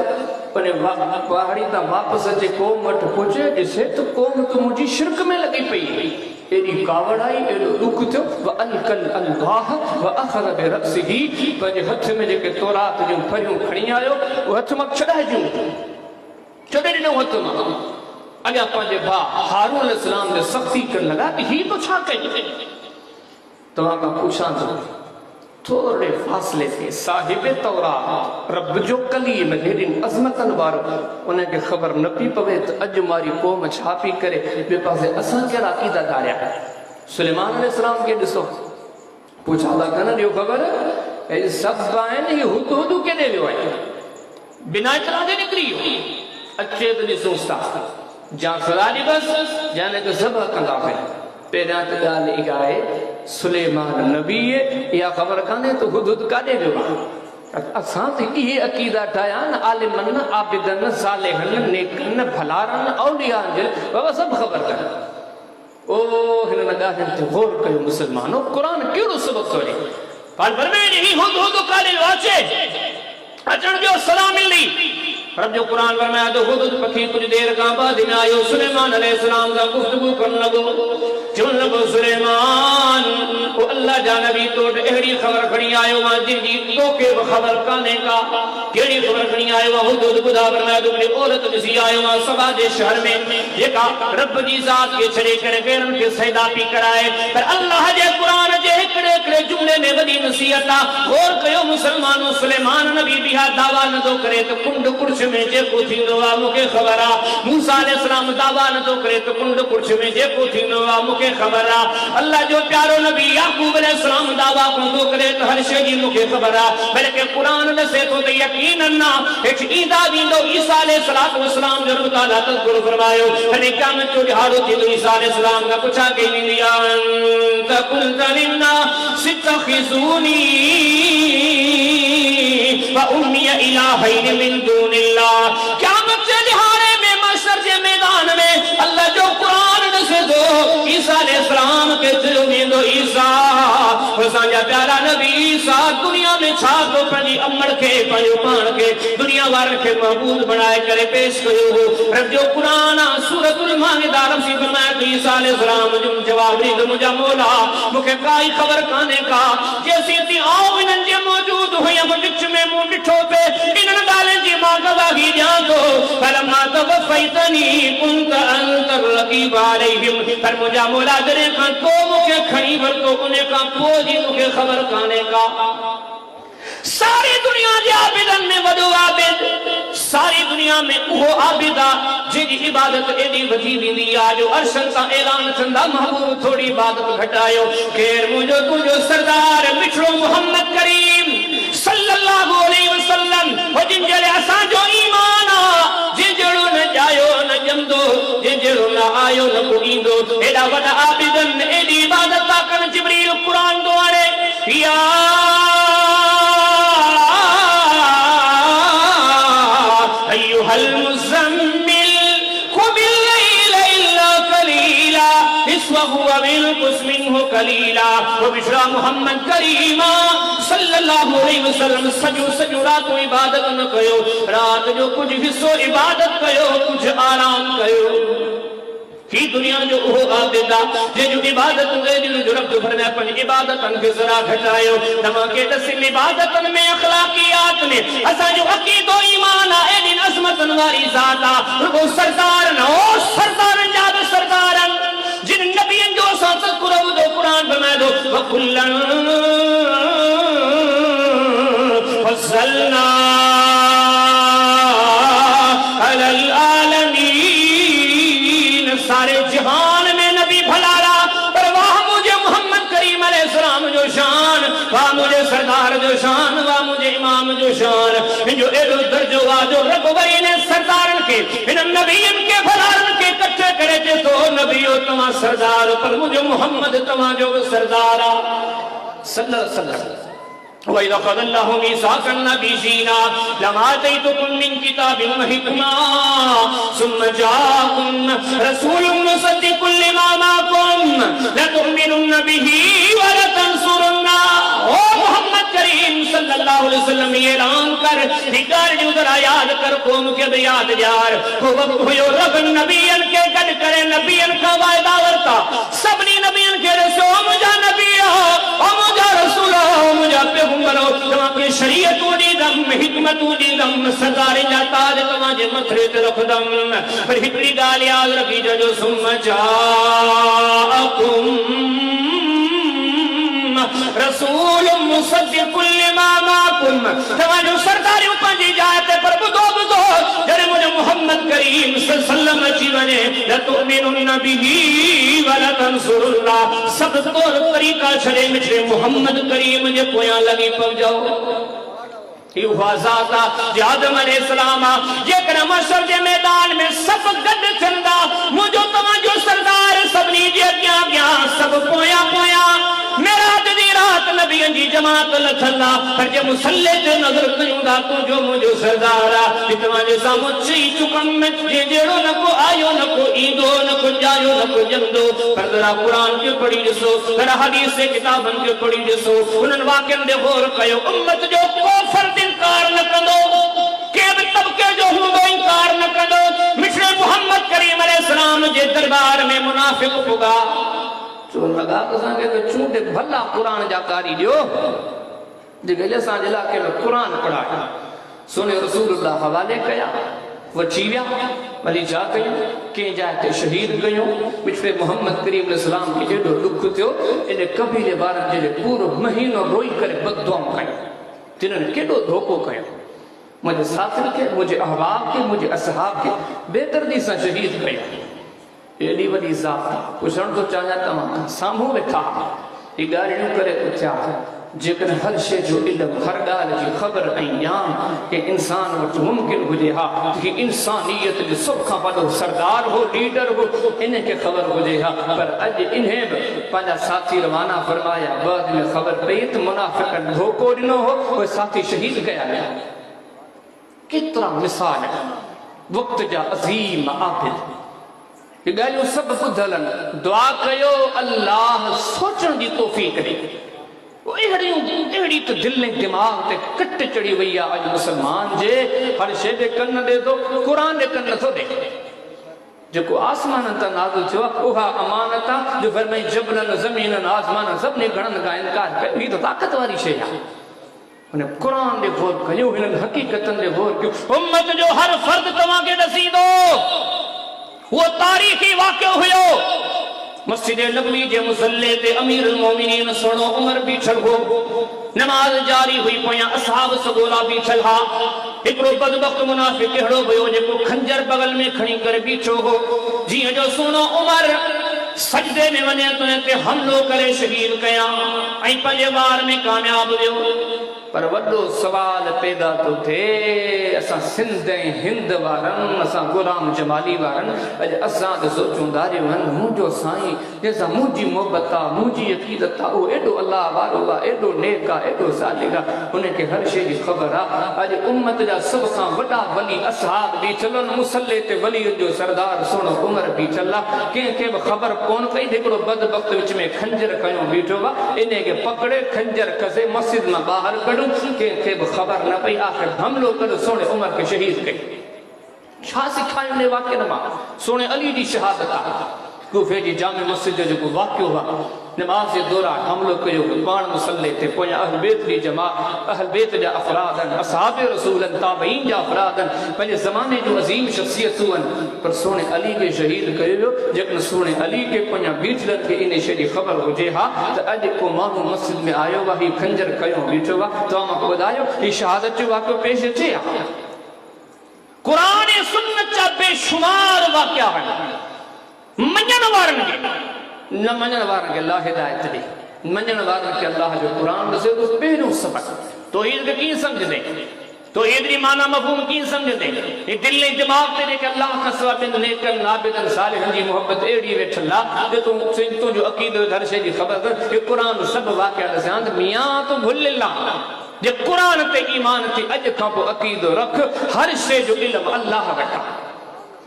उन्हें पहाड़ी ता वापस अचे क़ौम वट पहुंचे ॾिसे तो क़ौम तो मुझी शिरक में लगी पई एडी कावड़ आई एडो दुख थियो व अलकल अल्लाह व अखर बिरसिही पंहिंजे हथ में जेके तौरात जूं फरियूं खणी आयो वो हथ में छॾाइजूं छॾे ॾिनो हथ मां अॻियां पंहिंजे भाउ हारून अलैहिस्सलाम ने सख़्ती करण लॻा ही तो छा कई तव्हां खां पुछां थो थोड़े फासले से साहिब तौरात रब जो कलीम हेॾिन अज़मतन वारो उनखे ख़बर न पई पवे त अॼु मारी क़ौम छा पई करे ॿिए पासे असां कहिड़ा अक़ीदा धारिया सुलेमान अलैहिस्सलाम खे ॾिसो पुछा था कन ॾियो ख़बर सभु आहिनि हीउ हुदहुद केॾे वियो आहे बिना इतला दे निकरी अच्छे तो ॾिसो उस्ताद जा सदा दी बस जाने के सब कंदा पे पहिरियां त ॻाल्हि इहा आहे सुलेमान नबी इहा ख़बर कान्हे त हुदुद काॾे वियो आहे असां त इहे अक़ीदा ठाहिया न आलिमन आबिदन सालिहन नेकन भलारन औलियान जे बाबा सभु ख़बर कनि ओ हिन ॻाल्हियुनि ते गौर कयो मुस्लमानो क़ुर कहिड़ो सबक़ थो ॾे पर बरमेन ही हुदुद काॾे अचे अचण जो सलाम मिली रब जो कुरान फरमाया तो हुदुद पखी कुछ देर का बाद में आयो सुलेमान अलैहिस्सलाम का गुफ्तगू करने लगो चुन लगो सुलेमान को अल्लाह जा नबी तो एड़ी खबर खड़ी आयो वा जिंदी तो के खबर काने का केड़ी खबर खड़ी आयो वा हुदुद खुदा फरमाया तो औरत दिसी आयो वा सबा दे शहर में जेका रब जी जात के छड़े करे गैरन के सजदा पी कराए पर अल्लाह जे कुरान जे एकड़े एकड़े जुमले में वडी नसीहत और कयो मुसलमानो सुलेमान नबी बिहा दावा न तो करे तो कुंड कुर्छ में जेको थींदो आ मूंखे ख़बर आ मूसा अलैहिस्सलाम दावा न तो करे तो कुंड कुर्छ में जेको थींदो आ मूंखे ख़बर आ अल्लाह जो प्यारो नबी याकूब अलैहिस्सलाम दावा को तो करे तो हर शइ जी मूंखे ख़बर आ बल्कि कुरान दसे तो त यकीनन ना एक ईदा दींदो ईसा अलैहिस्सलाम जो अल्लाह ताला तज़कुर फरमायो कने क़यामत जो ॾिहाड़ो थींदो ईसा अलैहिस्सलाम का पुछा के वेंदी आ त कुल तलिना सितखिज़ूनी व उम्मी इलाहैन मिन दूनिल्लाह क़यामत के दिहाड़े में महशर के मैदान में अल्लाह जो कुरान दसे दो ईसा अलैहिस्सलाम के दिल में दो ईसा असांजा प्यारा नबी ईसा दुनिया में छा तो पंहिंजी अमड़ के पंहिंजो पाण के दुनिया वारनि खे महबूब बनाए करे पेश कयो हो रब जो कुरान सूरतुल माइदा रब फरमाया तो ईसा अलैहिस्सलाम जो जवाब ॾींदो मुंहिंजा मौला मूंखे काई ख़बर कान्हे का जेसीं ती आऊं इन्हनि जे मौजूद हुयमि विच में मूं ॾिठो पे इन्हनि ॻाल्हियुनि जी मां गवाही ॾियां थो फलमा तवफ़ैतनी कुंत अंत रक़ीब अलैहिम पर मुंहिंजा मौला जॾहिं खां तो मूंखे खणी वरितो उन खां पोइ जी मूंखे ख़बर कान्हे का सारी दुनिया जे आबिदन में वॾो आबिद सारी दुनिया में उहो आबिद आहे जेकी इबादत एडी वधी वेंदी आहे जो अर्शन सां ऐलान कंदा महबूब थोड़ी इबादत घटायो केर मुंहिंजो तुंहिंजो सरदार मिठड़ो मोहम्मद करीम सल्लल्लाहु अलैहि वसल्लम हो जिन जे असांजो ईमान आहे जिन जहिड़ो न ॼायो न ॼमंदो जिन जहिड़ो न आयो न को ईंदो एॾा वॾा आबिदन एडी इबादत था कनि जिब्रील क़ुरान थो आणे या अय्युहल मुज़म्मिल क़ुमिल लैल इल्ला क़लीला निस्फ़हु व इंक़ुस मिन्हु क़लीला वो बिशरा मोहम्मद करीमा सल्लल्लाहु अलैहि वसल्लम सजो रात इबादत न कयो रात जो कुछ हिस्सो इबादत कयो कुछ आराम कयो ही दुनिया जो उहो आबिद आहे जो इबादत करे जो रब फरमाया पर इबादतन के जरा घटायो तमा के दसिन इबादतन में अखलाकियात में असा जो अकीदो ईमान है इन अजमतन वाली जात वो सरदार न ओ सरदार जाब सरदारन जिन नबियन जो साथ कुरान दो कुरान फरमाया दो वकुल्लन फज़लना अलल सारे जहान में नबी भलारा पर वाह मुझे मोहम्मद करीम अलैहिस्सलाम जो शान वाह मुझे सरदार जो शान वाह मुझे इमाम जो शान जो एडो दर्जो आ जो रब वरी ने सरदारन के इन नबियन के भलारन के इकट्ठे करे थे तो नबियो तमा सरदार पर मुझे मोहम्मद तमा जो सरदार सल्लल्लाहु अलैहि वसल्लम وَإِذَا أَخَذَ اللَّهُ مِيثَاقَ النَّبِيِّينَ لَمَا آتَيْتُكُم مِّن كِتَابٍ وَحِكْمَةٍ ثُمَّ جَاءَكُم رَّسُولٌ مُّصَدِّقٌ لِّمَا مَعَكُمْ لَتُؤْمِنُنَّ بِهِ وَلَتَنصُرُنَّهُ او محمد کریم صلی اللہ علیہ وسلم یہ اعلان کر ذکر جو ذرا یاد کر قوم کے بیاد یار وہ وقت ہوئے رب نبیان کے گڈ کرے نبیان کا وعدہ ورتا سبنی نبیان کے رسول مجھا نبی او مجھا رسول او مجھا پیغمبر تمہاں کی شریعت دی دم حکمت دی دم سردار جا تاج تمہاں جے متھرے تے رکھ دم پر ہکڑی گال یاد رکھی جو ثم جاءکم رسول مصدق لما معكم تمہارے سردار پنجی جاتے پر بدو جڑے مجھے محمد کریم صلی اللہ علیہ وسلم اچھی ونے لتؤمنن به ولتنصرن سب طور طریقہ چھڑے مجھے محمد کریم جے پویاں لگی پو جاؤ आदम अलैहिस्सलाम जेकर मशर के मैदान में सब गड थिंदा मुझो तवजो सरदार सबनी जे अग्या सब पोया पोया मेरा दी रात नबी जी जमात लथला पर जे मुसल्ले ते नजर कयूंदा तू जो मुझो सरदार तवजे सामो चई चुकम में जे जेड़ो न को आयो न को ईंदो न को जायो न को जंदो पर जरा कुरान के पढ़ी दसो जरा हदीस से किताबन के पढ़ी दसो उनन वाकन दे गौर कयो उम्मत जो कोफर इनकार न कंदो के तबके जो हूंदो इनकार न कंदो मिश्र मोहम्मद करीम अलैहिस्सलाम जे दरबार में मुनाफिक पुगा चो लगा तो संगे तो चूंटे भला कुरान जा कारी दियो जे गले सा जिला के कुरान पढ़ाया सुने रसूलुल्लाह हवाले कया वची विया भली जा कयो के जाते शहीद गयो मिश्र मोहम्मद करीम अलैहिस्सलाम के एडो दुख थियो इन कबीले बारन जे पूरो महीनो रोई करे बददुआ कयो तिन्हनि केॾो धोखो कयो मुझे साथिन के मुझे अहबाब के मुझे असहाब के बेदर्दी से शहीद कयो एडी वडी जात पुछण तो चाहियां तव्हां साम्हूं वेठा ई ॻाल्हियूं करे पुछिया जेकर हर शे जो इल्म हर ॻाल्हि जी ख़बर ऐं ॼाण के इंसान वटि मुमकिन हुजे हा कि इंसानियत जो सभ खां वॾो सरदार हो लीडर हो इन के ख़बर हुजे हा पर अॼु इन्हें बि पंहिंजा साथी रवाना फरमाया बाद में ख़बर पई त मुनाफ़िक़नि धोखो ॾिनो हो उहे साथी शहीद कया विया केतिरा मिसाल वक़्त जा अज़ीम आबिद ये ॻाल्हियूं सभु ॿुधल आहिनि दुआ कयो अल्लाह सोचण जी तौफ़ीक़ ॾे अहिड़ी तो दिल ने दिमाग ते कट चढ़ी वही है अज मुसलमान जे हर शे दे कन दे दो कुरान दे कन नथो दे जो आसमान ता नाज़िल थियो उहा अमानत जो फरमाई जबलन ज़मीन आसमान सब ने घणन का इनकार कयो ही तो ताकत वाली शे है उन कुरान दे गौर कयो हिन हकीकतन दे गौर कयो उम्मत जो हर फर्द तवा के दसी दो वो तारीखी वाक़या हुयो मस्जिद नबवी जे मुसल्ले ते अमीर मोमिनीन सोनो उमर बीठल हो नमाज जारी हुई पोया असहाब सगोला बीठल हा एकरो बदबख्त मुनाफिक केड़ो भयो जेको खंजर बगल में खणी कर बीठो हो जी जो सोनो उमर सजदे में वने तो ते हमलो करे शहीद कया आई पंजे वार में कामयाब हुयो पर वड्डो सवाल पैदा तो थे असा सिंध हिंद वारन असा गुलाम जमाली वारन अज असा तो सोचूंदा रे वन मुजो साईं जैसा मुजी मोहब्बत मुजी अकीदत ओ एडो अल्लाह वारो वा एडो नेका एडो सालिगा उन्हें के हर शे की खबर आ अज उम्मत जा सब का वडा वली असहाब भी चलन मुसल्ले ते वली जो सरदार सोनो उमर भी चला के खबर कोन कई देखो बदबख्त विच में खंजर कयो बीठो वा इने के पकड़े खंजर कसे मस्जिद में बाहर कढ के खबर न पई आखिर हमलो कर सोने उमर के शहीद कई छा सिखायो ने वाक्य नमा सोने अली दी शहादत कूफे जी जामे मस्जिद जो वाक्यो हुआ नमाज के दौरान हमलो कयो पान मुसल्ले थे पोया अहल बैत दी जमात अहल बैत जा अफरादन असहाब रसूल ताबईन जा अफरादन पंजे जमाने जो अजीम शख्सियतुन पर सोने अली के शहीद कयो जकन सोने अली के पोया बीठलन के इन शे दी खबर हुजे हा त अज को मानू मस्जिद में आयो वा ही खंजर कयो बीठो वा तो हम बुधायो ही शहादत जो वाक्यो पेश थे कुरान सुन्नत जा बेशुमार वाक्या है मनन वारन के न मनन वारन के अल्लाह हिदायत दी मनन वारन के अल्लाह जो कुरान दसे तो पहलो सबक तौहीद के की समझ दे तौहीद दी माना मफहूम की समझ दे ये दिल ने दिमाग ते के अल्लाह का सिवा बिन नेकन नाबिदन सालिहन जी मोहब्बत एड़ी वेठला जे तो जो अकीदो हर शे दी खबर ये कुरान सब वाकया दसान मियां तो भुल्ला जे कुरान ते ईमान ते अज का अकीदो रख हर शे जो इल्म अल्लाह वटा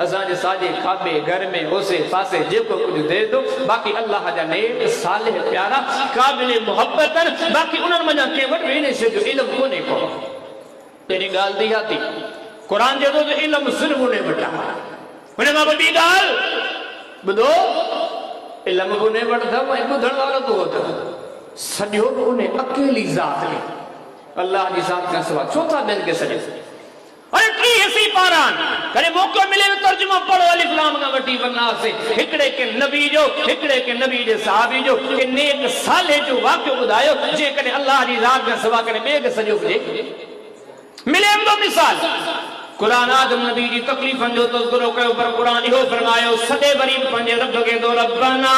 असा जे साजे खाबे घर में ओसे पासे जेको कुछ दे दो बाकी अल्लाह जा नेक सालिह प्यारा काबिल मोहब्बतन बाकी उनन मजा के वट वेने से जो इल्म कोने को तेरी गाल दी आती कुरान जे तो इल्म सिर्फ ने वटा उने मा बड़ी गाल बुदो इल्म कोने वटदा मैं बुधण वालो तो होता सडियो उने अकेली जात ने अल्लाह की जात का सिवा चौथा दिन के सजे अरे की ऐसी पारान करे मौका मिले तो तर्जुमा पढ़ो अलिफ लाम का वटी वन्ना से हिकड़े के नबी जे सहाबी जो के नेक साले जो वाक्य बुधायो जे कने अल्लाह दी जात का सिवा कने बेग सजो जे मिले दो मिसाल कुरान आदम नबी जी तकलीफन जो तज़किरो कयो पर कुरान इहो फरमायो सदे बरी पंजे रब के दो रब्बना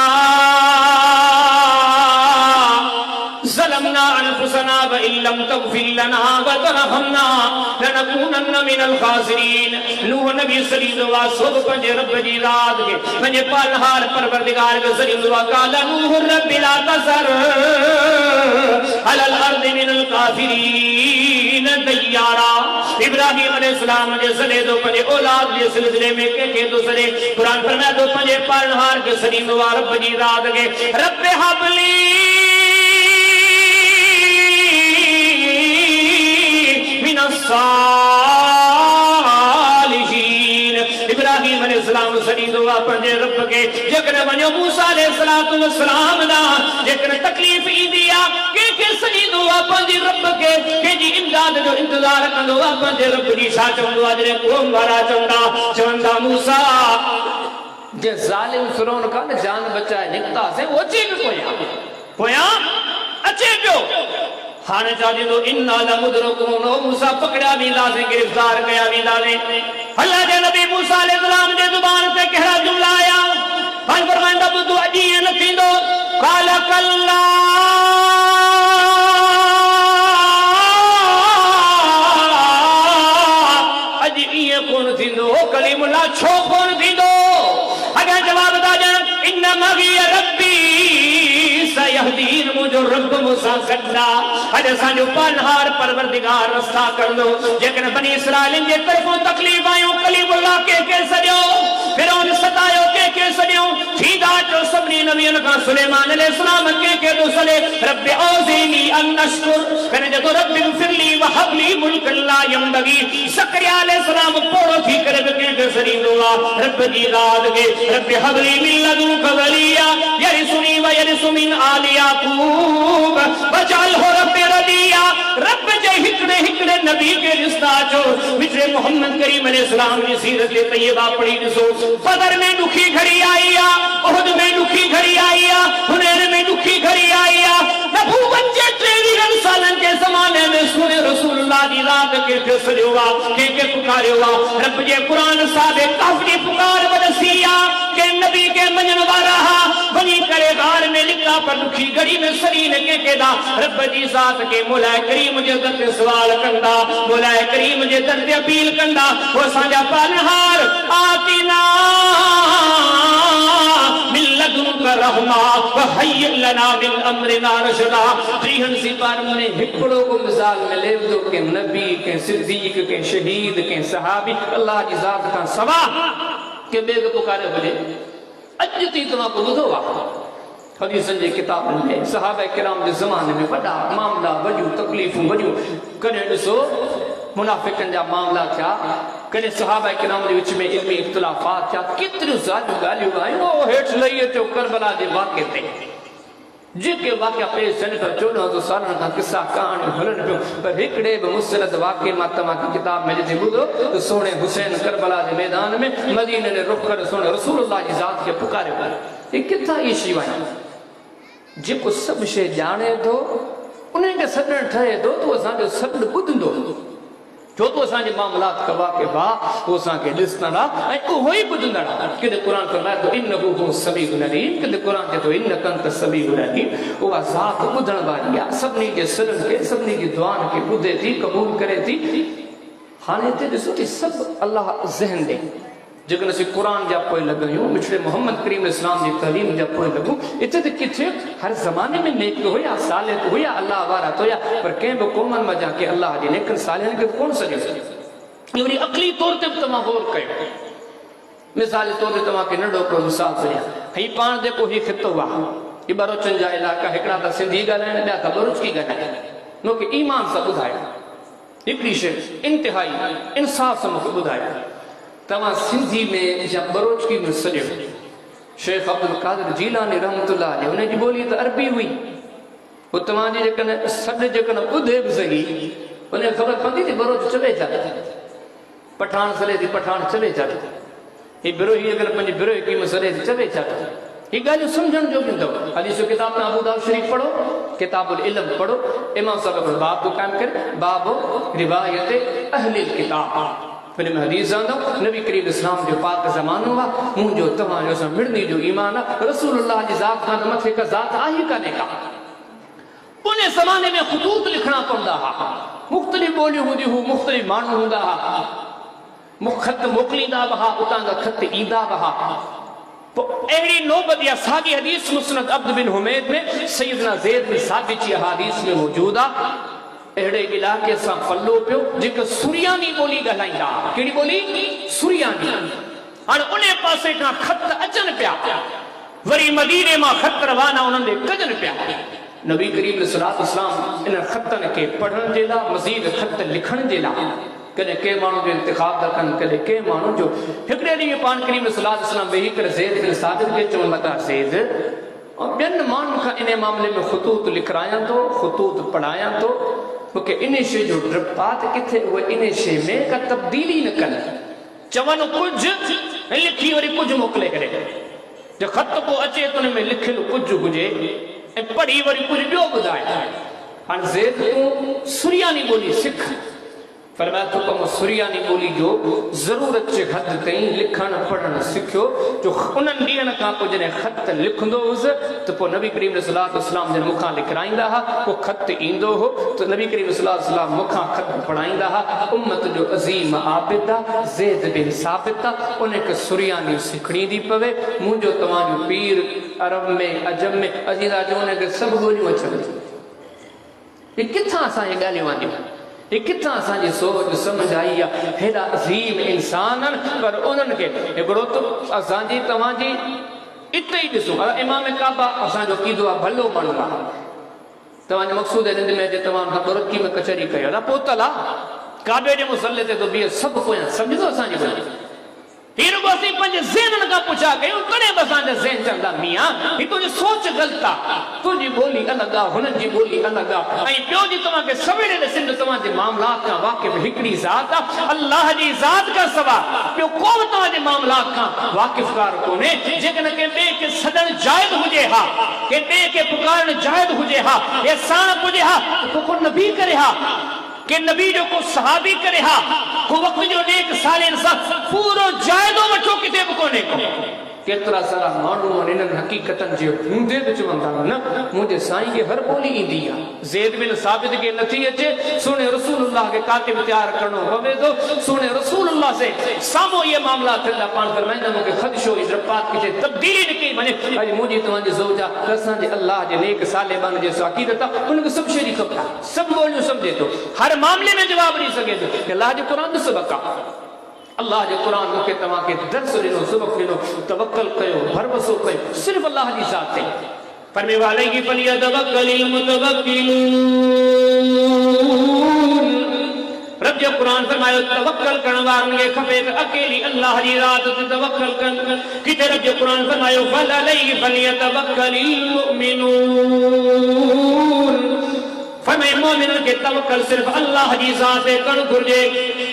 ज़लमना अनफुसना व इल्लम तगफिर लना व तरहमना लनकूनन्न मिनल खासिरीन। नूह नबी सली दुआ सब पंजे रब जी रात के पंजे पालहार परवरदिगार के सली दुआ काला नूह रब्बी ला तज़र अलल अर्द मिनल काफिरीन दय्यारा। इब्राहिम अलैहिस्सलाम जे सले दो पंजे औलाद के सिलसिले में के दूसरे कुरान फरमाया दो पंजे पालहार के सली दुआ रब जी रात के रब्बे हबली सालिहीन। इब्राहिम अलैहिस्सलाम सदी दुआ पंजे रब के जकने वञो मूसा अलैहिस्सलाम दा जकने तकलीफ ईंदी आ के सदी दुआ पंजे रब के जी इमदाद जो इंतजार कंदो आ पंजे रब जी छा चवंदो आ जने क़ौम वारा चवंदा मूसा जे ज़ालिम फिरौन का न जान बचाए निकता से वो चीज पोया अचे पियो हाने चाहे तो इन्ना लमुदरकून ओ मूसा पकड़ा भी लासे गिरफ्तार कया भी लाले। अल्लाह के नबी मूसा अलैहिस्सलाम दे जुबान पे कहरा जुमला आया हर फरमांदा बुदु अजी न थींदो काल कल्ला अजी ये कोन थींदो कलीमुल्लाह छो कोन थींदो अगे जवाब दा इन्ना मगी रब्बी सयहदीन मुझो रब मूसा सदा अज साजो पालहार परवरदिगार रास्ता कर दो जेकन बनी इस्राइल जे तरफों तकलीफ आयो कलीमुल्लाह के सजो फिरौन सतायो के सजो सीधा जो सबनी नबियन का सुलेमान अलैहिस्सलाम के दूसरे रब्बे औज़ीनी अन नशकुर कने जो रब्बे फिरली व हबली मुल्क ला यमबगी ज़करिया अलैहिस्सलाम पोड़ो थी करे के सरी दुआ रब जी रात के रब्बे हबली मिन लदुनका वलिया यरिसुनी व यरिसु मिन आलि याकूब बचाल हो रब्बे रदिया रब जे हिकड़े नबी के रिश्ता जो मिठे मोहम्मद करीम अलैहिस्सलाम की सीरत तैयबा पढ़ी दिसो बदर में दुखी घड़ी आई आ उहद में दुखी घड़ी आई आ हुनैन में दुखी घड़ी आई आ नबूवत जे 23 सालन के जमाने में सुने रसूलुल्लाह दी रात के फैसले हुआ के पुकारे हुआ रब जे कुरान साहब काफी पुकार बदसिया के नबी के मनन वाला बनी करे गार में लिखा पर दुखी घड़ी में शरीर के दा रब जी जात के मौला करीम जे दर सवाल कंदा मौला करीम जे दर अपील कंदा वो साजा पालहार आतिना मिन लदुनका रहमा व हय्य लना मिन अमरिना रशदा। त्रिहन सिपार में हिकड़ो को मिसाल मिले तो के नबी के सिद्दीक के शहीद के सहाबी अल्लाह की जात का सवा के बेग पुकारे बोले अज ती तमा को बुधो वा हदीसन जे किताबन में सहाबा किराम जे जमाने में वडा मामला वजू तकलीफूं वजू कने दसो मुनाफिकन जा मामला था कने सहाबा किराम जे विच में इल्मी इख्तिलाफात था कितरी जात गालियो आई वो हेठ लइए तो करबला जे वाक़े ते जेके वाक़या पेश सन कर 1400 सालन का किस्सा कहानी हलन पियो पर हिकड़े बि मुसनद वाक़े मां तमा की किताब में जे बुधो तो सोने हुसैन करबला जे मैदान में मदीने ने रुख कर सोने रसूलुल्लाह की जात के पुकारे पर ये किथा ई शिवा जेको सब शे जाने तो उन्हें के सदन ठहे तो असा जो सद बुधंदो जो तो असा जे मामलात कवा के बा वो असा के दिसना ए को होई बुधंदड़ा के कुरान फरमाए तो इन्नहु हु समीउन अलीम के कुरान के तो इन्नका अंत समीउन अलीम वो जात बुधण वाली आ सबनी के सदन के सबनी की दुआन के बुधे थी कबूल करे थी हाने ते दिसो कि सब अल्लाह ज़हन दे जगन से कुरान जा पोइ लगयो मिठड़े मोहम्मद करीम इस्लाम जी तालीम जा पोइ लगो इते ते किथे हर जमाने में नेक होया सालिह होया अल्लाह वारा तो या पर के बो कोमन मजा के अल्लाह जी नेकन सालिह के कौन सजे योरी अकली तौर ते तमा गौर कयो मिसाल तौर ते तमा के नडो को मिसाल सया हई पान देखो ही खितो वा ई बरोचन जा इलाका एकड़ा त सिंधी गालाने ॿिया त बरोच की गालाने नो के ईमान सा बुधायो हिकड़ी शे इंतहाई इंसाफ से मुख बुधायो तमा सिंधी में या बरोच की में सजो शेख अब्दुल कादिर जीलानी रहमतुल्लाह अलैह उन्हें जी बोली तो अरबी हुई वो तमा जी जकन सद जकन बुधे भी सही उन्हें खबर पती थी बरोच चले जाते पठान सले थी पठान चले जाते ये बिरोही अगर पंज बिरोही की मसले थी चले जाते ये गालियों समझण जो बिंदो हदीस किताब में अबू दाऊद शरीफ पढ़ो किताबुल इल्म पढ़ो इमाम साहब बाब को काम कर बाब रिवायत अहले किताब फिर मैं हदीस जानदा नबी करीम इस्लाम जो पाक ज़मानो वा मुंजो तमा जो मिड़नी जो ईमान रसूलुल्लाह जी जात का मथे का जात आही काने का उन ज़माने में ख़ुतूत लिखना पवंदा हुआ, मुख़्तलिफ़ ॿोलियूं हूंदियूं हुयूं, मुख़्तलिफ़ माण्हू हूंदा हुआ, खत मोकिलींदा हुआ, उतां खां खत ईंदा हुआ। अहिड़ी नौबत या साॻी हदीस मुस्नद अब्द बिन हुमैद में सैयदना ज़ैद बिन साबित जी हदीस में मौजूद आहे। अहिड़े इलाके सां पल्लो पियो जेके सुरियानी ॿोली ॻाल्हाईंदा। कहिड़ी ॿोली? सुरियानी। हाणे उन पासे खां खत अचनि पिया, वरी मदीने मां खत रवाना उन्हनि ॾे कजनि पिया। नबी करीम सल्लल्लाहु अलैहि वसल्लम इन खतनि खे पढ़ण जे लाइ, मज़ीद खत लिखण जे लाइ कॾहिं कंहिं माण्हू जो इंतिखाब था कनि, कॾहिं कंहिं माण्हू जो। हिकिड़े ॾींहुं पाण करीम सल्लल्लाहु अलैहि वसल्लम वेही करे ज़ैद बिन साबित खे चवण लॻा, ज़ैद ॿियनि माण्हुनि खां इन मामले में ख़ुतूत लिखायां थो, ख़ुतूत पढ़ायां थो, मूंखे इन शइ जो डपु आहे त किथे उहे इन शइ में का तब्दीली न कनि, चवनि कुझु ऐं लिखी वरी कुझु मोकिले करे। जो ख़त पोइ अचे त उन में लिखियलु कुझु हुजे ऐं पढ़ी वरी कुझु ॿियो ॿुधाए। हाणे ज़ैद तूं सुरियानी ॿोली सिख, फरमाया तो तुम सुरियानी ॿोली जो ज़रूरत जे हद ताईं लिखण पढ़ण सिखियो। जो उन्हनि ॾींहनि खां पोइ जॾहिं ख़त लिखंदो हुउसि त पोइ नबी करीम सल्लल्लाहु अलैहि वसल्लम जॾहिं मूंखां लिखाईंदा हुआ, पोइ ख़त ईंदो हो त नबी करीम सल्लल्लाहु अलैहि वसल्लम मूंखां ख़त पढ़ाईंदा हुआ। उम्मत जो अज़ीम आबिद आहे ज़ैद बिन साबित आहे, उनखे सुरियानी सिखणी थी पवे। मुंहिंजो तव्हांजो पीर अरब में अजम में अजीज़ा जो उनखे सभु ॿोलियूं अचनि थियूं। हे किथां असांजी ॻाल्हियूं आंदियूं, ये कितना असांजी सोच समझ आई आहे। हेॾा अज़ीम इंसान आहिनि, पर उन्हनि खे हिकिड़ो तो असांजी तव्हांजी इते ई ॾिसो। इमाम काबा असांजो कीधो आहे, भलो माण्हू आहे, तव्हांजे मक़सूद हिंद में अचे तव्हां तुर्की में कचहरी कयो आहे, पोतल आहे काबे जे मुसले ते तो बीह सभु पोयां सम्झो असांजी ॻाल्हि। हीअ रुॻो असीं पंहिंजे ज़हननि खां पुछा कयूं, तॾहिं बि असांजा ज़हन चवंदा मियां हीअ तुंहिंजी सोच ग़लति आहे, तुंहिंजी ॿोली अलॻि आहे, हुननि जी ॿोली अलॻि आहे। ऐं ॿियो जी तव्हांखे सवेरे ॾिसनि तव्हांजे मामलात खां वाक़िफ़ हिकिड़ी ज़ात आहे, अल्लाह जी ज़ात खां सवाइ ॿियो को बि तव्हांजे मामलात खां वाक़िफ़कार कोन्हे। जेकॾहिं कंहिं ॿिए खे सॾणु जाइज़ हुजे हा, कंहिं ॿिए खे पुकारणु जाइज़ हुजे हा, या साण पुॼे हा, पोइ को नबी करे हा, के नबी जो को सहाबी करे हा, को वक्त जो नेक सालिन सां पूरो जायदो वठो किथे बि कोन्हे को। केतिरा सारा माण्हू आहिनि इन्हनि हक़ीक़तनि जे हूंदे बि चवंदा आहिनि न मुंहिंजे साईं खे हर ॿोली ईंदी आहे। ज़ैद बिन साबित खे नथी अचे, सुने रसूलुल्लाह खे कातिब तयारु करणो पवे थो, सुने रसूलुल्लाह से साम्हूं इहे मामला थियंदा। पाण फरमाईंदा मूंखे ख़दशो इज़रात किथे तब्दीली निकिरी वञे, अॼु मुंहिंजी तव्हांजी ज़ौज आहे, असांजे अल्लाह जे नेक सालेबान जे अक़ीदत आहे, उनखे सभु शइ जी ख़बर आहे, सभु ॿोलियूं सम्झे थो, हर मामले में जवाबु ॾेई सघे थो। अल्लाह जो क़ुरान जो सबक़ आहे, अल्लाह जो क़ुरान मूंखे तव्हांखे दर्स ॾिनो, सबक़ ॾिनो, तवक्कल कयो, भरवसो कयो सिर्फ़ अल्लाह जी ज़ात ते। फरमाए अलैहि फलियतवक्कलिल मुतवक्किलून। रब जो क़ुरान फरमायो तवक्कल करण वारनि खे खपे त अकेली अल्लाह जी ज़ात ते तवक्कल कनि। किथे रब जो क़ुरान फरमायो फलैहि फलियतवक्कलिल मुमिनून। फरमाए मोमिनन के तवक्कल सिर्फ अल्लाह जी ज़ात ते करण घुर्जे।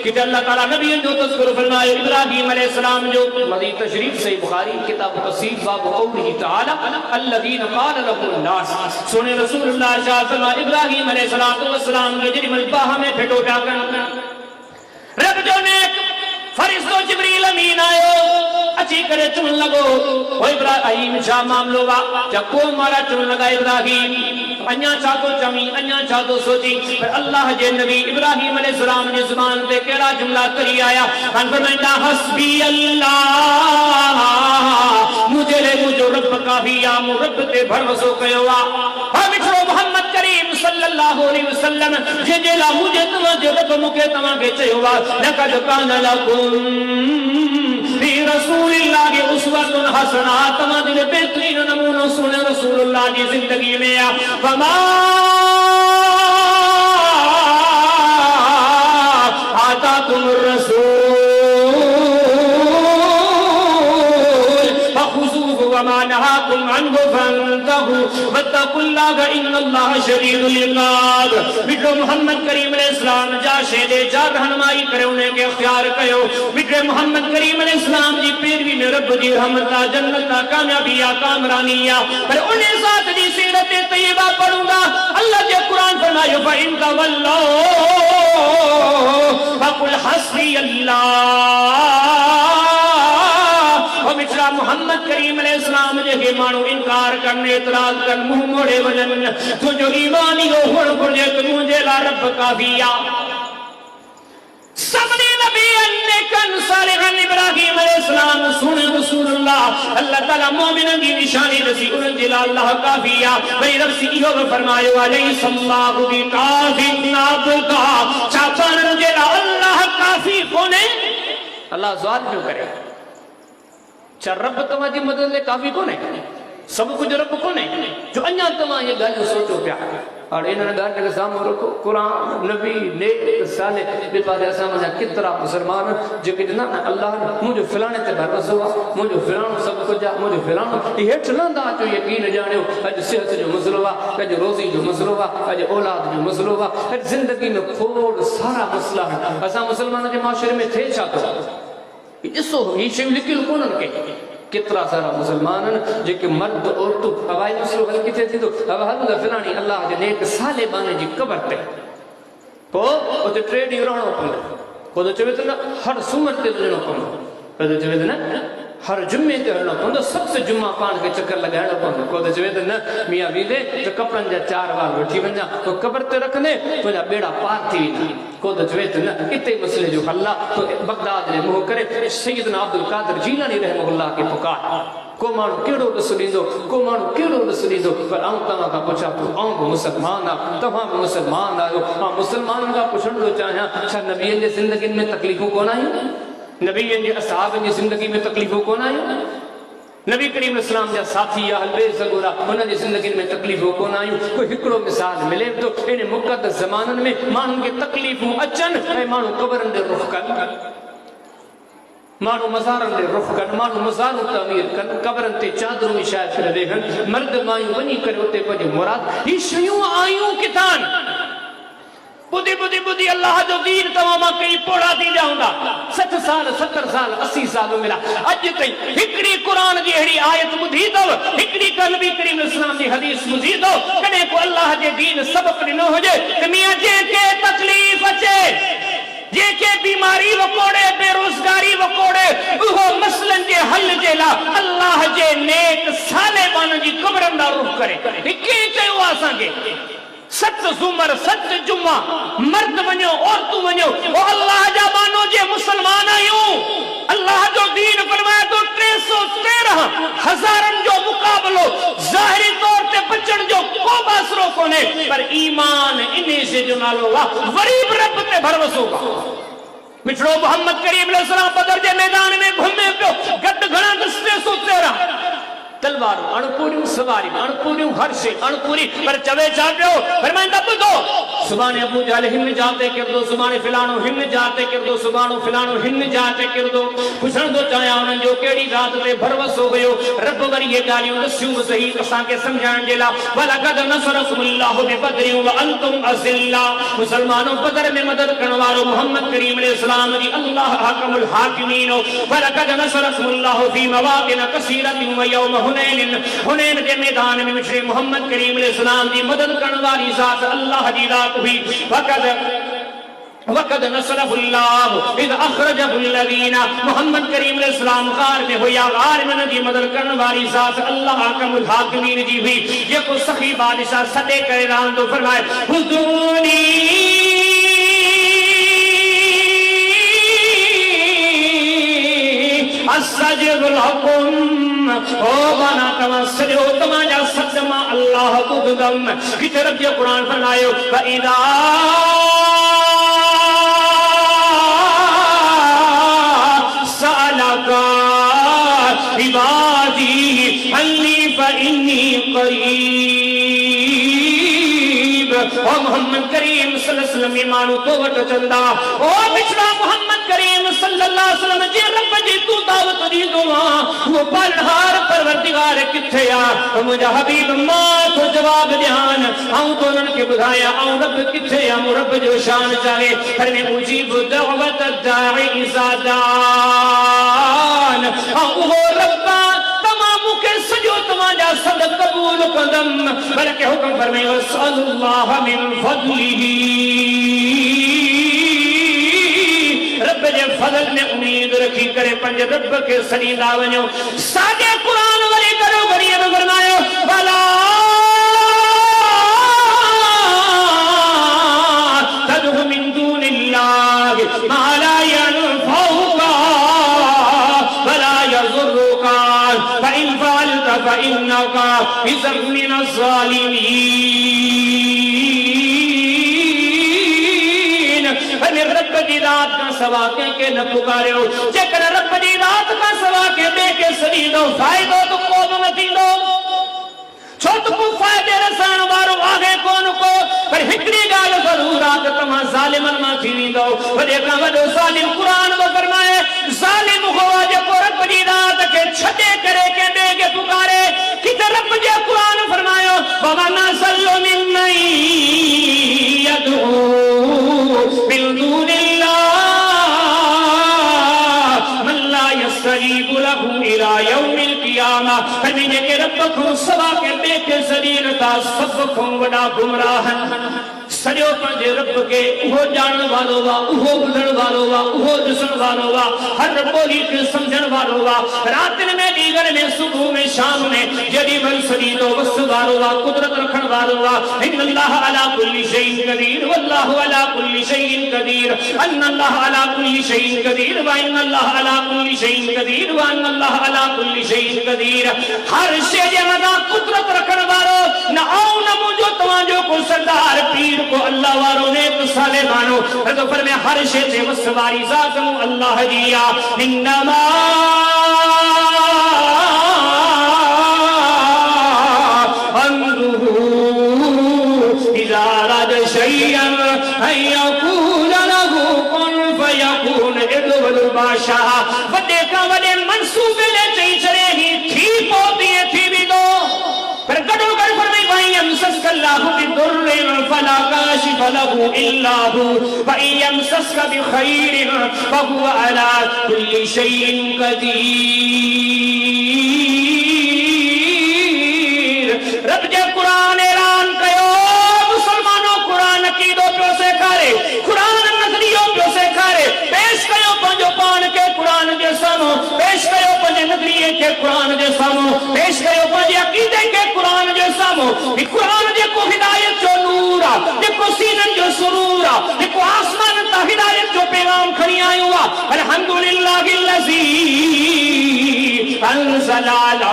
कि अल्लाह ताला नबी जो तज़किरो फरमायो इब्राहीम अलैहिस्सलाम जो मज़ीद तशरीफ से बुखारी किताब तफसीर बाब क़ौलिही तआला अल्लज़ीना क़ाल लहुमुन नास। सुने रसूलुल्लाह सल्लल्लाहु अलैहि इब्राहीम अलैहिस्सलाम के जड़ी मलबाह में फेटो पिया कन। रब जो नेक फरिश्तो जिब्रील अमीन आयो अची करे चुन लगो ओ इब्राहीम छा मामलो वा चको मारा चुन लगा इब्राहीम अन्या चातो चमी अन्या चातो सोची पर अल्लाह जे नबी इब्राहीम अलैहिस्सलाम जी जुबान पे केड़ा जुमला तरी आया अन फरमाया हस्बी अल्लाह मुझे रे मुझो रब काफी या मु रब ते भरोसो कयो वा मिठो मोहम्मद करीम सल्लल्लाहु अलैहि वसल्लम जे जेला मुझे तमा जे रब मुके तमा के चयो वा लक़द कान लकुम फी रसूलिल्लाह उसवतुन हसना तमा दिले बेहतरीन नमूनो सुने रसूलुल्लाह की जिंदगी में आ फमा आताकुम रसूल फखुज़ूहु वमा नहाकुम अन्हु फंतहु वत्तकुल्लाह इन्नल्लाह शदीदुल इक़ाब। मिठो मोहम्मद करीम अलैहिस्सलाम जा शेदे जा रहनुमाई करे उन्हें के इख्तियार कयो। मिठे मोहम्मद करीम अलैहिस्सलाम जी पैरवी में रब जी रहमत जन्नत कामयाबी कामरानी पर उन्हें साथ जी सीरत तय्यबा पढ़ूंगा। अल्लाह के कुरान फरमायो फइन तवल्लो फकुल हस्बी अल्लाह। बिछड़ा मोहम्मद करीम अलैहिस्सलाम जे मानू इनकार करने इतराज कर मुंह मोड़े वजन तुझो ईमान ही हो हुण घुर्जे तू मुझे ला रब काफिया सबने नबी नेकन सालिहन इब्राहिम अलैहिस्सलाम सुने रसूलुल्लाह अल्लाह ताला मोमिनन दी निशानी दसी उन जिला अल्लाह काफिया भाई रब सी इहो फरमायो अलैहि सल्लल्लाहु बि काफिन अब्दा चापन जेला अल्लाह काफी कोने अल्लाह सवाल क्यों करे चार रब तव्हांजी मदद ले काफी कोने सब कुछ रब कोने जो अन्या तव्हां ये गाल सोचो पिया और इन गाल के सामने रखो कुरान नबी नेक साले बेपारे असा मजा कितरा मुसलमान जो कि ना अल्लाह मुझे फलाने ते भरोसा हुआ मुझे फलानो सब कुछ मुझे फलानो ये चलंदा जो यकीन जानियो अज सेहत जो मसलो वा अज रोजी जो मसलो वा अज औलाद जो मसलो वा अज जिंदगी में खोड़ सारा मसला है असा मुसलमान के माशरे में थे छा तो इसो ये शे लिखिल कोन के कितना सारा मुसलमान जेके मर्द औरतों हवाई मसलो हल किथे थी तो अब हल फलानी अल्लाह जे नेक साले बाने जी कबर ते पो ओते ट्रेड रहणो पवंदो को तो चवे तो हर सुमर ते वञणो पवंदो को तो चवे तो हर जुम्मे ते हलणो पवंदो सबसे जुम्मा पान के चक्कर लगाइणो पवंदो को तो चवे तो न मियां वींदे तो कपड़न जा 4 वार वठी वञा तो कबर ते रखने तुझा बेड़ा पार थी वेंदा को तो चवे तो न इते मसले जो हल्ला तो बगदाद ने मुंह करे सैयदना अब्दुल कादिर जीलानी रहमहुल्लाह के पुकार को मानू केड़ो ॾिस ॾींदो को मानू केड़ो ॾिस ॾींदो पर आऊं तव्हां खां पुछां थो आऊं बि मुसलमान आहियां तव्हां बि मुसलमान आहियो मां मुसलमाननि खां पुछण थो चाहियां छा नबीअनि जे ज़िंदगीनि में तकलीफ़ूं कोन आयूं नबीअनि जे असहाबनि जी ज़िंदगी में तकलीफ़ूं कोन आयूं नबी करीम इस्लाम जा साथी या हलवे सगोरा उन जी ज़िंदगी में तकलीफ़ूं कोन आयूं कोई हिकिड़ो मिसाल मिले तो इन मुक़द्दस ज़माननि में माण्हुनि खे तकलीफ़ूं अचनि ऐं माण्हू क़बरनि ॾे रुख़ कनि मानू मज़ारन दे रुख कन मानू मज़ारूं तामीर कन कबरन ते चादरूं इशार करे वेहन मर्द मायूं वनी करे उते पंहिंजो मुराद ही शयूं आयूं किथान बुधी बुधी बुधी अल्लाह जो दीन तमाम मां कई पोड़ा थी जाऊंगा 60 साल 70 साल 80 साल मिला अज ताईं हिकड़ी कुरान जी एड़ी आयत बुधी दव हिकड़ी नबी करीम इस्लाम जी हदीस बुधी दव कने को अल्लाह जे दीन सबक ॾिनो हुजे त मियां जे के तकलीफ अचे जेके बीमारी वकोड़े बेरोजगारी वकोड़े उहो मसलन जे हल जे ला अल्लाह जे नेक साले बान जी कब्रन दा रुख करे के चयो असा के सत जुमर सत जुम्मा मर्द वञो औरतूं वञो ओ अल्लाह जा बानो जे मुसलमान आयूं अल्लाह जो दीन फरमाए तो 313 हज़ारन जो मुकाबलो ज़ाहिरी तौर ते बचण जो को बासरो कोने पर ईमान इने से जो नालो वा गरीब रब ते भरोसो मिठड़ो मोहम्मद करीम अलैहिस्सलाम बदर जे मैदान में घुमे पियो गद घणा 313 तलवारूं अणपूरियूं सवारियूं अणपूरियूं हर शइ अणपूरी पर चवे छा पियो फरमाईंदा ॿुधो सुभाणे अबू जहल हिन जाते किरदो सुभाणे फिलाणो हिन जाते किरदो सुभाणे फिलाणो हिन जाते किरदो पुछण थो चाहियां उन्हनि जो कहिड़ी रात ते भरवसो हुयो रब वरी ये ॻाल्हियूं ॾसियूं सही असांखे सम्झाइण जे लाइ वलक़द नसरकुमुल्लाहु बिबदरिन व अंतुम अज़िल्ला मुसलमानों बदर में मदद करण वारो मोहम्मद करीम अलैहिस्सलाम जी अल्लाह हकमुल हाकिमीन वलक़द नसरकुमुल्लाहु फी मवाक़िन कसीरतिन व यौम हुनैन के मैदान में मिठड़े मोहम्मद करीम अलैहिस्सलाम की मदद करने वाली ज़ात अल्लाह की रात हुई वक़द नसरहुल्लाह इज़ अख़रजहुल्लज़ीना मोहम्मद करीम अलैहिस्सलाम गार में हुया गार में की मदद करने वाली ज़ात अल्लाह हकमुल हाकिमीन जी हुई जेको सखी बादशाह सदे करे रान तो फरमाए हुज़ूनी अस्सजब लकुम ओ बना तवस्सलो तमाजा सदमा अल्लाह तुदम की तरफ ये कुरान फरमायो फइदा सअलका इबादी अन्नी फइन्नी करीब ओ मोहम्मद करीम सल्लल्लाहु अलैहि वसल्लम मानो तो वट चंदा ओ बिछड़ा मोहम्मद करीम सल्लल्लाहु अलैहि वसल्लम जे रब जी तू दावत दी दुआ वो परहार परवरदिगार किथे आ मुझा हबीब मां तो जवाब ध्यान आऊं तो उनन के बुधाया आऊं रब किथे आ मु रब जो शान चाहे हर में मुजीब दअवत दाई इजादान आऊं वो रब्बा तमाम के सजो तमाजा सद कबूल कदम बल्कि हुक्म फरमाए सल्लल्लाहु मिन फضله रब रब जे फजल में उम्मीद रखी करे पंज रब के सलीदा वञो सागे कुरान वरी करो वरी फरमायो भला तदहु मिन दूनिल्लाह मा ला यनफउका वला यज़ुरुका फइन फ़अलता फइन्नका इज़म मिनज़ ज़ालिमीन। रब की रात का सवा के न पुकारियो जेकर रब की रात का सवा के दे के सलीदो फायदो तो को न थींदो छो तो को फायदे रसाण वारो आगे कोन को पर हिकड़ी गाल जरूर आ तमा जालिमन मा थी वेंदो वडे का वडो जालिम कुरान में फरमाए जालिम होवा जे को रब की रात के छडे करे के दे के पुकारे कि रब जे कुरान फरमायो वमना सल्लु मिन्नी यदू बिल इला यौमिल क़ियामा फरमाने के रब को सवा के बेके जलील ता सब को बड़ा गुमराह सजो पंजे रब के उहो जान वालो वा उहो बुधण वालो वा उहो दिसण वालो वा हर बोली के समझण वालो वा रात में दीगर में सुबह में शाम में जदी बल सदीदो वस वालो वा कुदरत रखण वालो वा इन्नल्लाह अला कुल्ली शैइन कदीर वल्लाहु अला कुल्ली शैइन कदीर अन्नल्लाह अला कुल्ली शैइन कदीर व इन्नल्लाह अला कुल्ली शैइन कदीर व अन्नल्लाह अला कुल्ली शैइन कदीर। हर शे जे मदा कुदरत रखण वालो न आओ न मुजो तवाजो को सरदार पीर को अल्लाह वारो ने तो साले मानो तो पर में हर शे से वसवारी जात मु अल्लाह दिया इन्नमा अमरुहु इज़ा अरादा शैअन अयकुल लहु कुन फयकुन इदवल बाशा वडे का वडे मंसूबे ले चई चरे ही थी पोती थी भी दो पर गडो गड फरमाई भाई यमसस्कल्लाहु बिदुर्रिन फला काशिफ लहु इल्ला हु व यमसस्का बिखैरिन फहुव अला कुल्ली शैइन कदीर। रब जे कुरान ऐलान कयो मुसलमानों कुरान अकीदो पे से करे कुरान नजरियो पे से करे पेश कयो पंजो पान के कुरान जे सामो पेश कयो पंजे नजरिए के कुरान जे सामो पेश कयो पंजे अकीदे के कुरान जे सामो ई कुरान जे को हिदायत जो नूर आ जे को सीनन जो सुरूर आ जे को आसमान ता हिदायत जो पैगाम खणी आयो आ अल्हम्दुलिल्लाहिल्लज़ी अंज़ला अला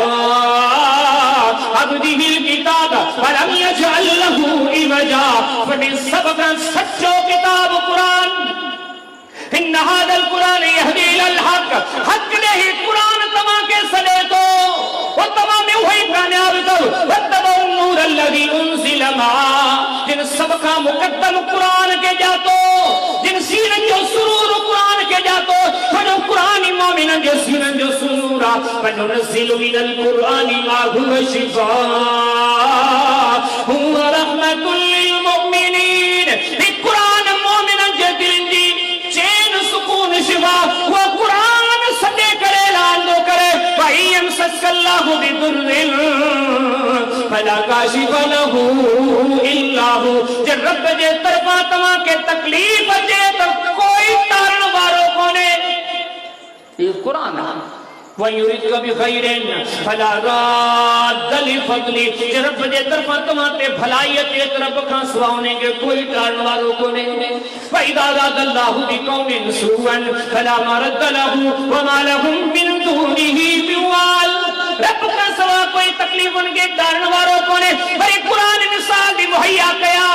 अब्दिहिल किताब वलम यजअल लहू इवजा फने सबका सच्चो किताब कुरान इन हादल कुरान यहदी इलल हक हक ने ही कुरान तमा के सदे तो वो तमाम में वही कामयाब तो वतबउ नूर अल्लज़ी उनज़िल मा जिन सबका मुकद्दम कुरान के जातो जिन सीनन जो सुरूर कुरान के जातो जो कुरान मोमिन जो सीनन जो सुरूरा वनुनज़िलु मिनल कुरान मा हुव शिफ़ाअ व रहमतुल लिल मुमिनीन। कुरान मोमिन जे दिल जी चैन सुकून शिफा वो कुरान सदे करे लांदो करे भाई यमसस्कल्लाहु बिदुर्रिन फला काशिफ लहू इल्ला हु जे रब जे तरफा तमा के तकलीफ जे तो कोई तारण वारो कोने ये कुरान वयुरिदु बिखैरिन फला राद्द लिफज़ली जे रब जे तरफा तमा ते भलाईयत जे रब का सुवाने के कोई तारण वारो कोने व इज़ा अरादल्लाहु बिक़ौमिन सुअन फला मरद्द लहू व मा लहुम मिन दूनिही बिवाल। रब का सवा कोई तकलीफ उनके कारण वारो कोने पर कुरान मिसाल दी मुहैया कया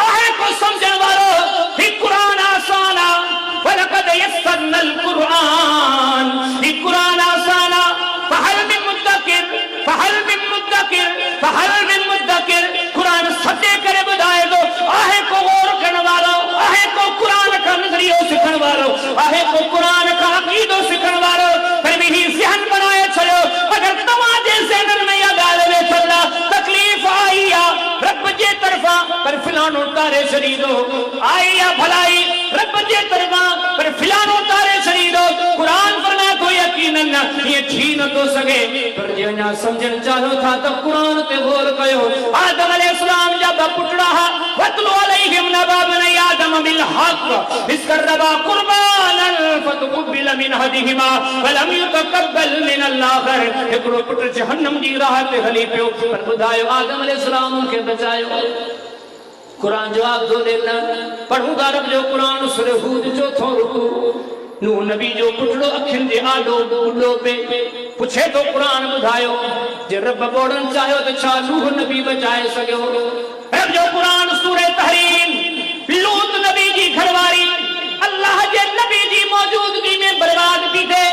आहे को समझण वारो ही कुरान आसाना वलकद यस्सरनल कुरान ही कुरान आसाना फहल मिन मुद्दकिर फहल मिन मुद्दकिर फहल मिन मुद्दकिर कुरान सत्य करे बुधाए दो आहे को गौर करने वालो आहे को कुरान का नजरियो सिखण वालो आहे को कुरान का अकीदो सिखण वालो पर भी ज़हन बनाए छयो अगर तमाजे ज़हन में या गाल में चला तकलीफ आई या रब जे तरफा पर फिलानो तारे शरीदो आई या भलाई रब जे तरफा पर फिलानो तारे शरीदो कुरान फरमा को यकीनन ये थी न तो सके पर जे ना समझन चाहो था तो कुरान ते बोल कयो आदम अलैहिस्सलाम जब पुटड़ा वतलु अलैहिम नबा बनी आदम बिल हक इसकर रबा कुर्बान मरन فتقبل من احدهما ولم يتقبل من الاخر हिकिड़ो पुटु जहन्नम जी राह ते हली पियो पर ॿुधायो आदम अलैहिस्सलाम खे बचायो कुरान जवाब दो देना पढ़ूं था रब जो कुरान सूरह हूद चौथों रुकू नूह नबी जो पुटड़ो अखियुनि जे आॾो ॿुॾो पे पुछे तो कुरान ॿुधायो जे रब ॿोड़ण चाहियो त छा नूह नबी बचाए सघियो रब जो कुरान सूरह तहरीम लूत नबी जी घरवारी अल्लाह जे नबी जी मौजूदगी में बर्बाद थी थे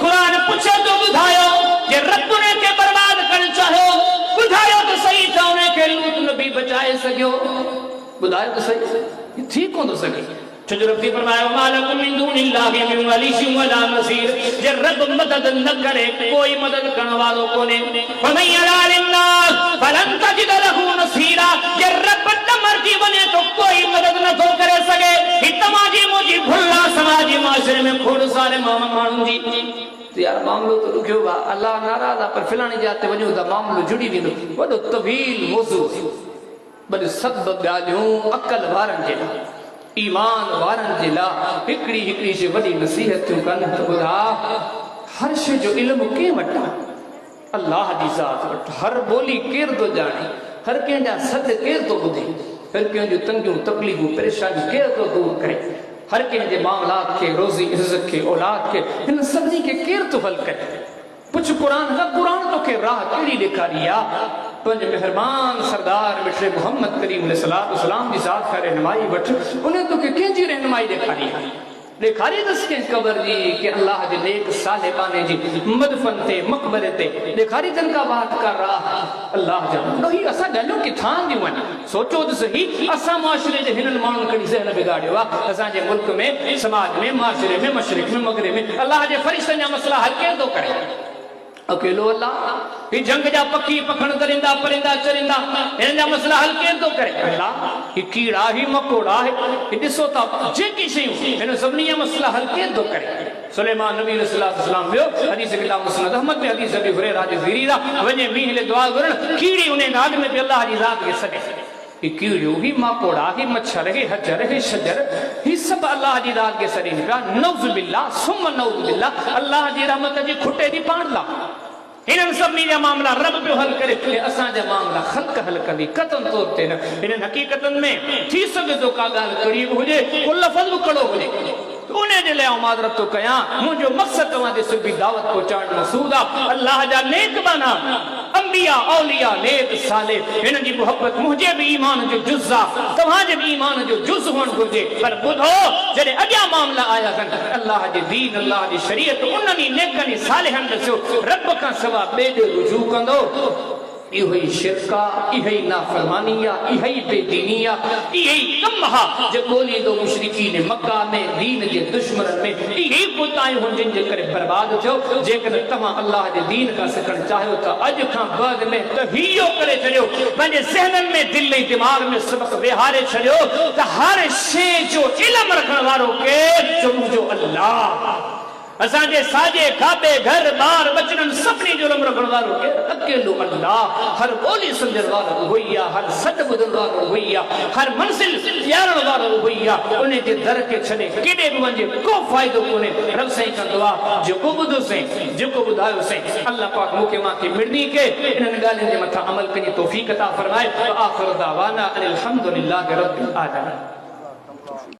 कुरान पुछे तो ॿुधायो जे रब ने के बर्बाद करण चाहियो ॿुधायो तो सही त उन खे लूत नबी बचाए सघियो ॿुधायो तो सही थी कोन थो सघे छो रब फरमायो मालकुम मिन दूनिल्लाहि मिन वलिय्यिन वला नसीर जे रब मदद न करे कोई मदद करण वालो कोने फमन यरालिन्नास फलन तजिद लहू नसीरा जे रब न मर्जी वने तो कोई मदद न थो करे सके ही तमाजी मुजी भुल्ला समाजी माशरे में खोड़ सारे माण्हुनि जी तो यार मामलो तो रुकियो बा अल्लाह नाराज पर फिलानी जाते वञो त मामलो जुड़ी वेंदो वॾो तवील मौज़ू बड़ सब ॻाल्हियूं अकल वारनि जे लाइ ईमान वारनि जे लाइ हिकिड़ी हिकिड़ी शइ वॾी नसीहतूं कनि त ॿुधा हर शइ जो इल्मु कंहिं वटि आहे अल्लाह जी ज़ात वटि हर ॿोली केरु थो ॼाणे हर कंहिंजा सॾ केरु थो ॿुधे हर कंहिंजूं तंगियूं तकलीफ़ूं परेशानियूं केरु थो दूर करे हर कंहिंजे मामलात खे रोज़ी इज़त खे औलाद खे हिन सभिनी खे केरु थो हल करे पुछ क़ुरान खां क़ुरान तोखे राह कहिड़ी ॾेखारी आहे पंहिंजे मेहरबान सरदार मिठड़े मोहम्मद करीम अलैहिस्सलाम जी ज़ात खां रहनुमाई वठि उन तोखे कंहिंजी रहनुमाई ॾेखारी आहे ॾेखारी अथसि कंहिं क़बर जी कि अल्लाह जे नेक साहिबाने जी मदफन ते मक़बरे ते ॾेखारी अथनि का बात का राह अल्लाह जा ही असां ॻाल्हियूं किथां थियूं आहिनि सोचो त सही असां मुआशरे जे हिननि माण्हुनि खणी ज़हन बिगाड़ियो आहे असांजे मुल्क में समाज में मुआशरे में मशरिक़ में मग़रिब में अल्लाह जे फ़रिश्तनि जा मसला हल केरु थो करे अकेलो अल्लाह ही जंग जा पखी पखण करिंदा परिंदा चरिंदा हिन जा मसला हल केरु थो करे अल्लाह ही कीड़ा ही मकोड़ा ही ॾिसो था जेकी शयूं हिन सभिनी जा मसला हल केरु थो करे सुलेमान नबी अलैहिस्सलाम वियो हदीस किताब मुस्नद अहमद में हदीस अबी हुरैरा जो ज़रीरा वञे मींहं ले दुआ घुरण कीड़ी उन नाद में बि अल्लाह जी ज़ात खे सॾे ही कीड़ियूं ही माकोड़ा ही मच्छर ही हजर ही शजर ही सब अल्लाह जी ज़ात खे सॾनि पिया नऊज़ बिल्लाह सुम नऊज़ बिल्लाह अल्लाह जी रहमत जी खुटे जी पाण ला इन्हनि सभिनी जा मामला रब पियो हल करे असांजा मामला ख़ल्क़ हल कंदी क़तन तौर ते न इन्हनि हक़ीक़तनि में थी सघे थो का ॻाल्हि कड़ी बि हुजे को लफ़्ज़ बि कड़ो हुजे उन जे लाइ माज़रत थो कयां मुंहिंजो मक़सद तव्हां जे सिर्फ़ दावत पहुचाइण मक़सूद आहे अल्लाह जा नेक बाना अंबिया औलिया नेक साले हिननि जी मुहबत मुंहिंजे बि ईमान जो जुज़ आहे तव्हांजे बि ईमान जो जुज़ हुअणु घुरिजे पर ॿुधो जॾहिं अॻियां मामला आया आहिनि अल्लाह जे दीन अल्लाह जी शरीयत उन्हनि नेकनि सालिहनि ॾिसो रब खां सवाइ ॿिए ॾे रुजू कंदो इहो ई शिरक आहे इहो ई नाफ़रमानी आहे इहो ई बेदीनी आहे इहो ई कमु आहे जो ॻोल्हींदो मुशरिकीन मक्का में दीन जे दुश्मननि में इहे ई कोताहियूं हुन जिन जे करे बर्बाद थियो जेकॾहिं तव्हां अल्लाह जे दीन खां सिखणु चाहियो त अॼु खां बाद में त इहो करे छॾियो पंहिंजे ज़हननि में दिलि ऐं दिमाग़ में सबक़ विहारे छॾियो त हर शइ जो इल्मु रखण वारो केरु जो मुंहिंजो अल्लाह असांजे साॼे खाॿे घर ॿार बचड़नि सभिनी जो इल्मु रखण वारो केरु अकेलो अल्लाह हर ॿोली सम्झण वारो उहो ई आहे हर सॾ ॿुधण वारो उहो ई आहे हर मंज़िल ॼाणण वारो उहो ई आहे उन जे दर खे छॾे केॾे बि वञे को फ़ाइदो कोन्हे रब साईं कंदो आहे जेको ॿुधो साईं जेको ॿुधायो साईं अल्लाह पाक मूंखे मांखे मिड़नी खे इन्हनि ॻाल्हियुनि जे मथां अमल कजे तौफ़ीक़ अता फ़रमाए आख़िर दावाना अनिल हम्दुलिल्लाहि रब्बिल आलमीन।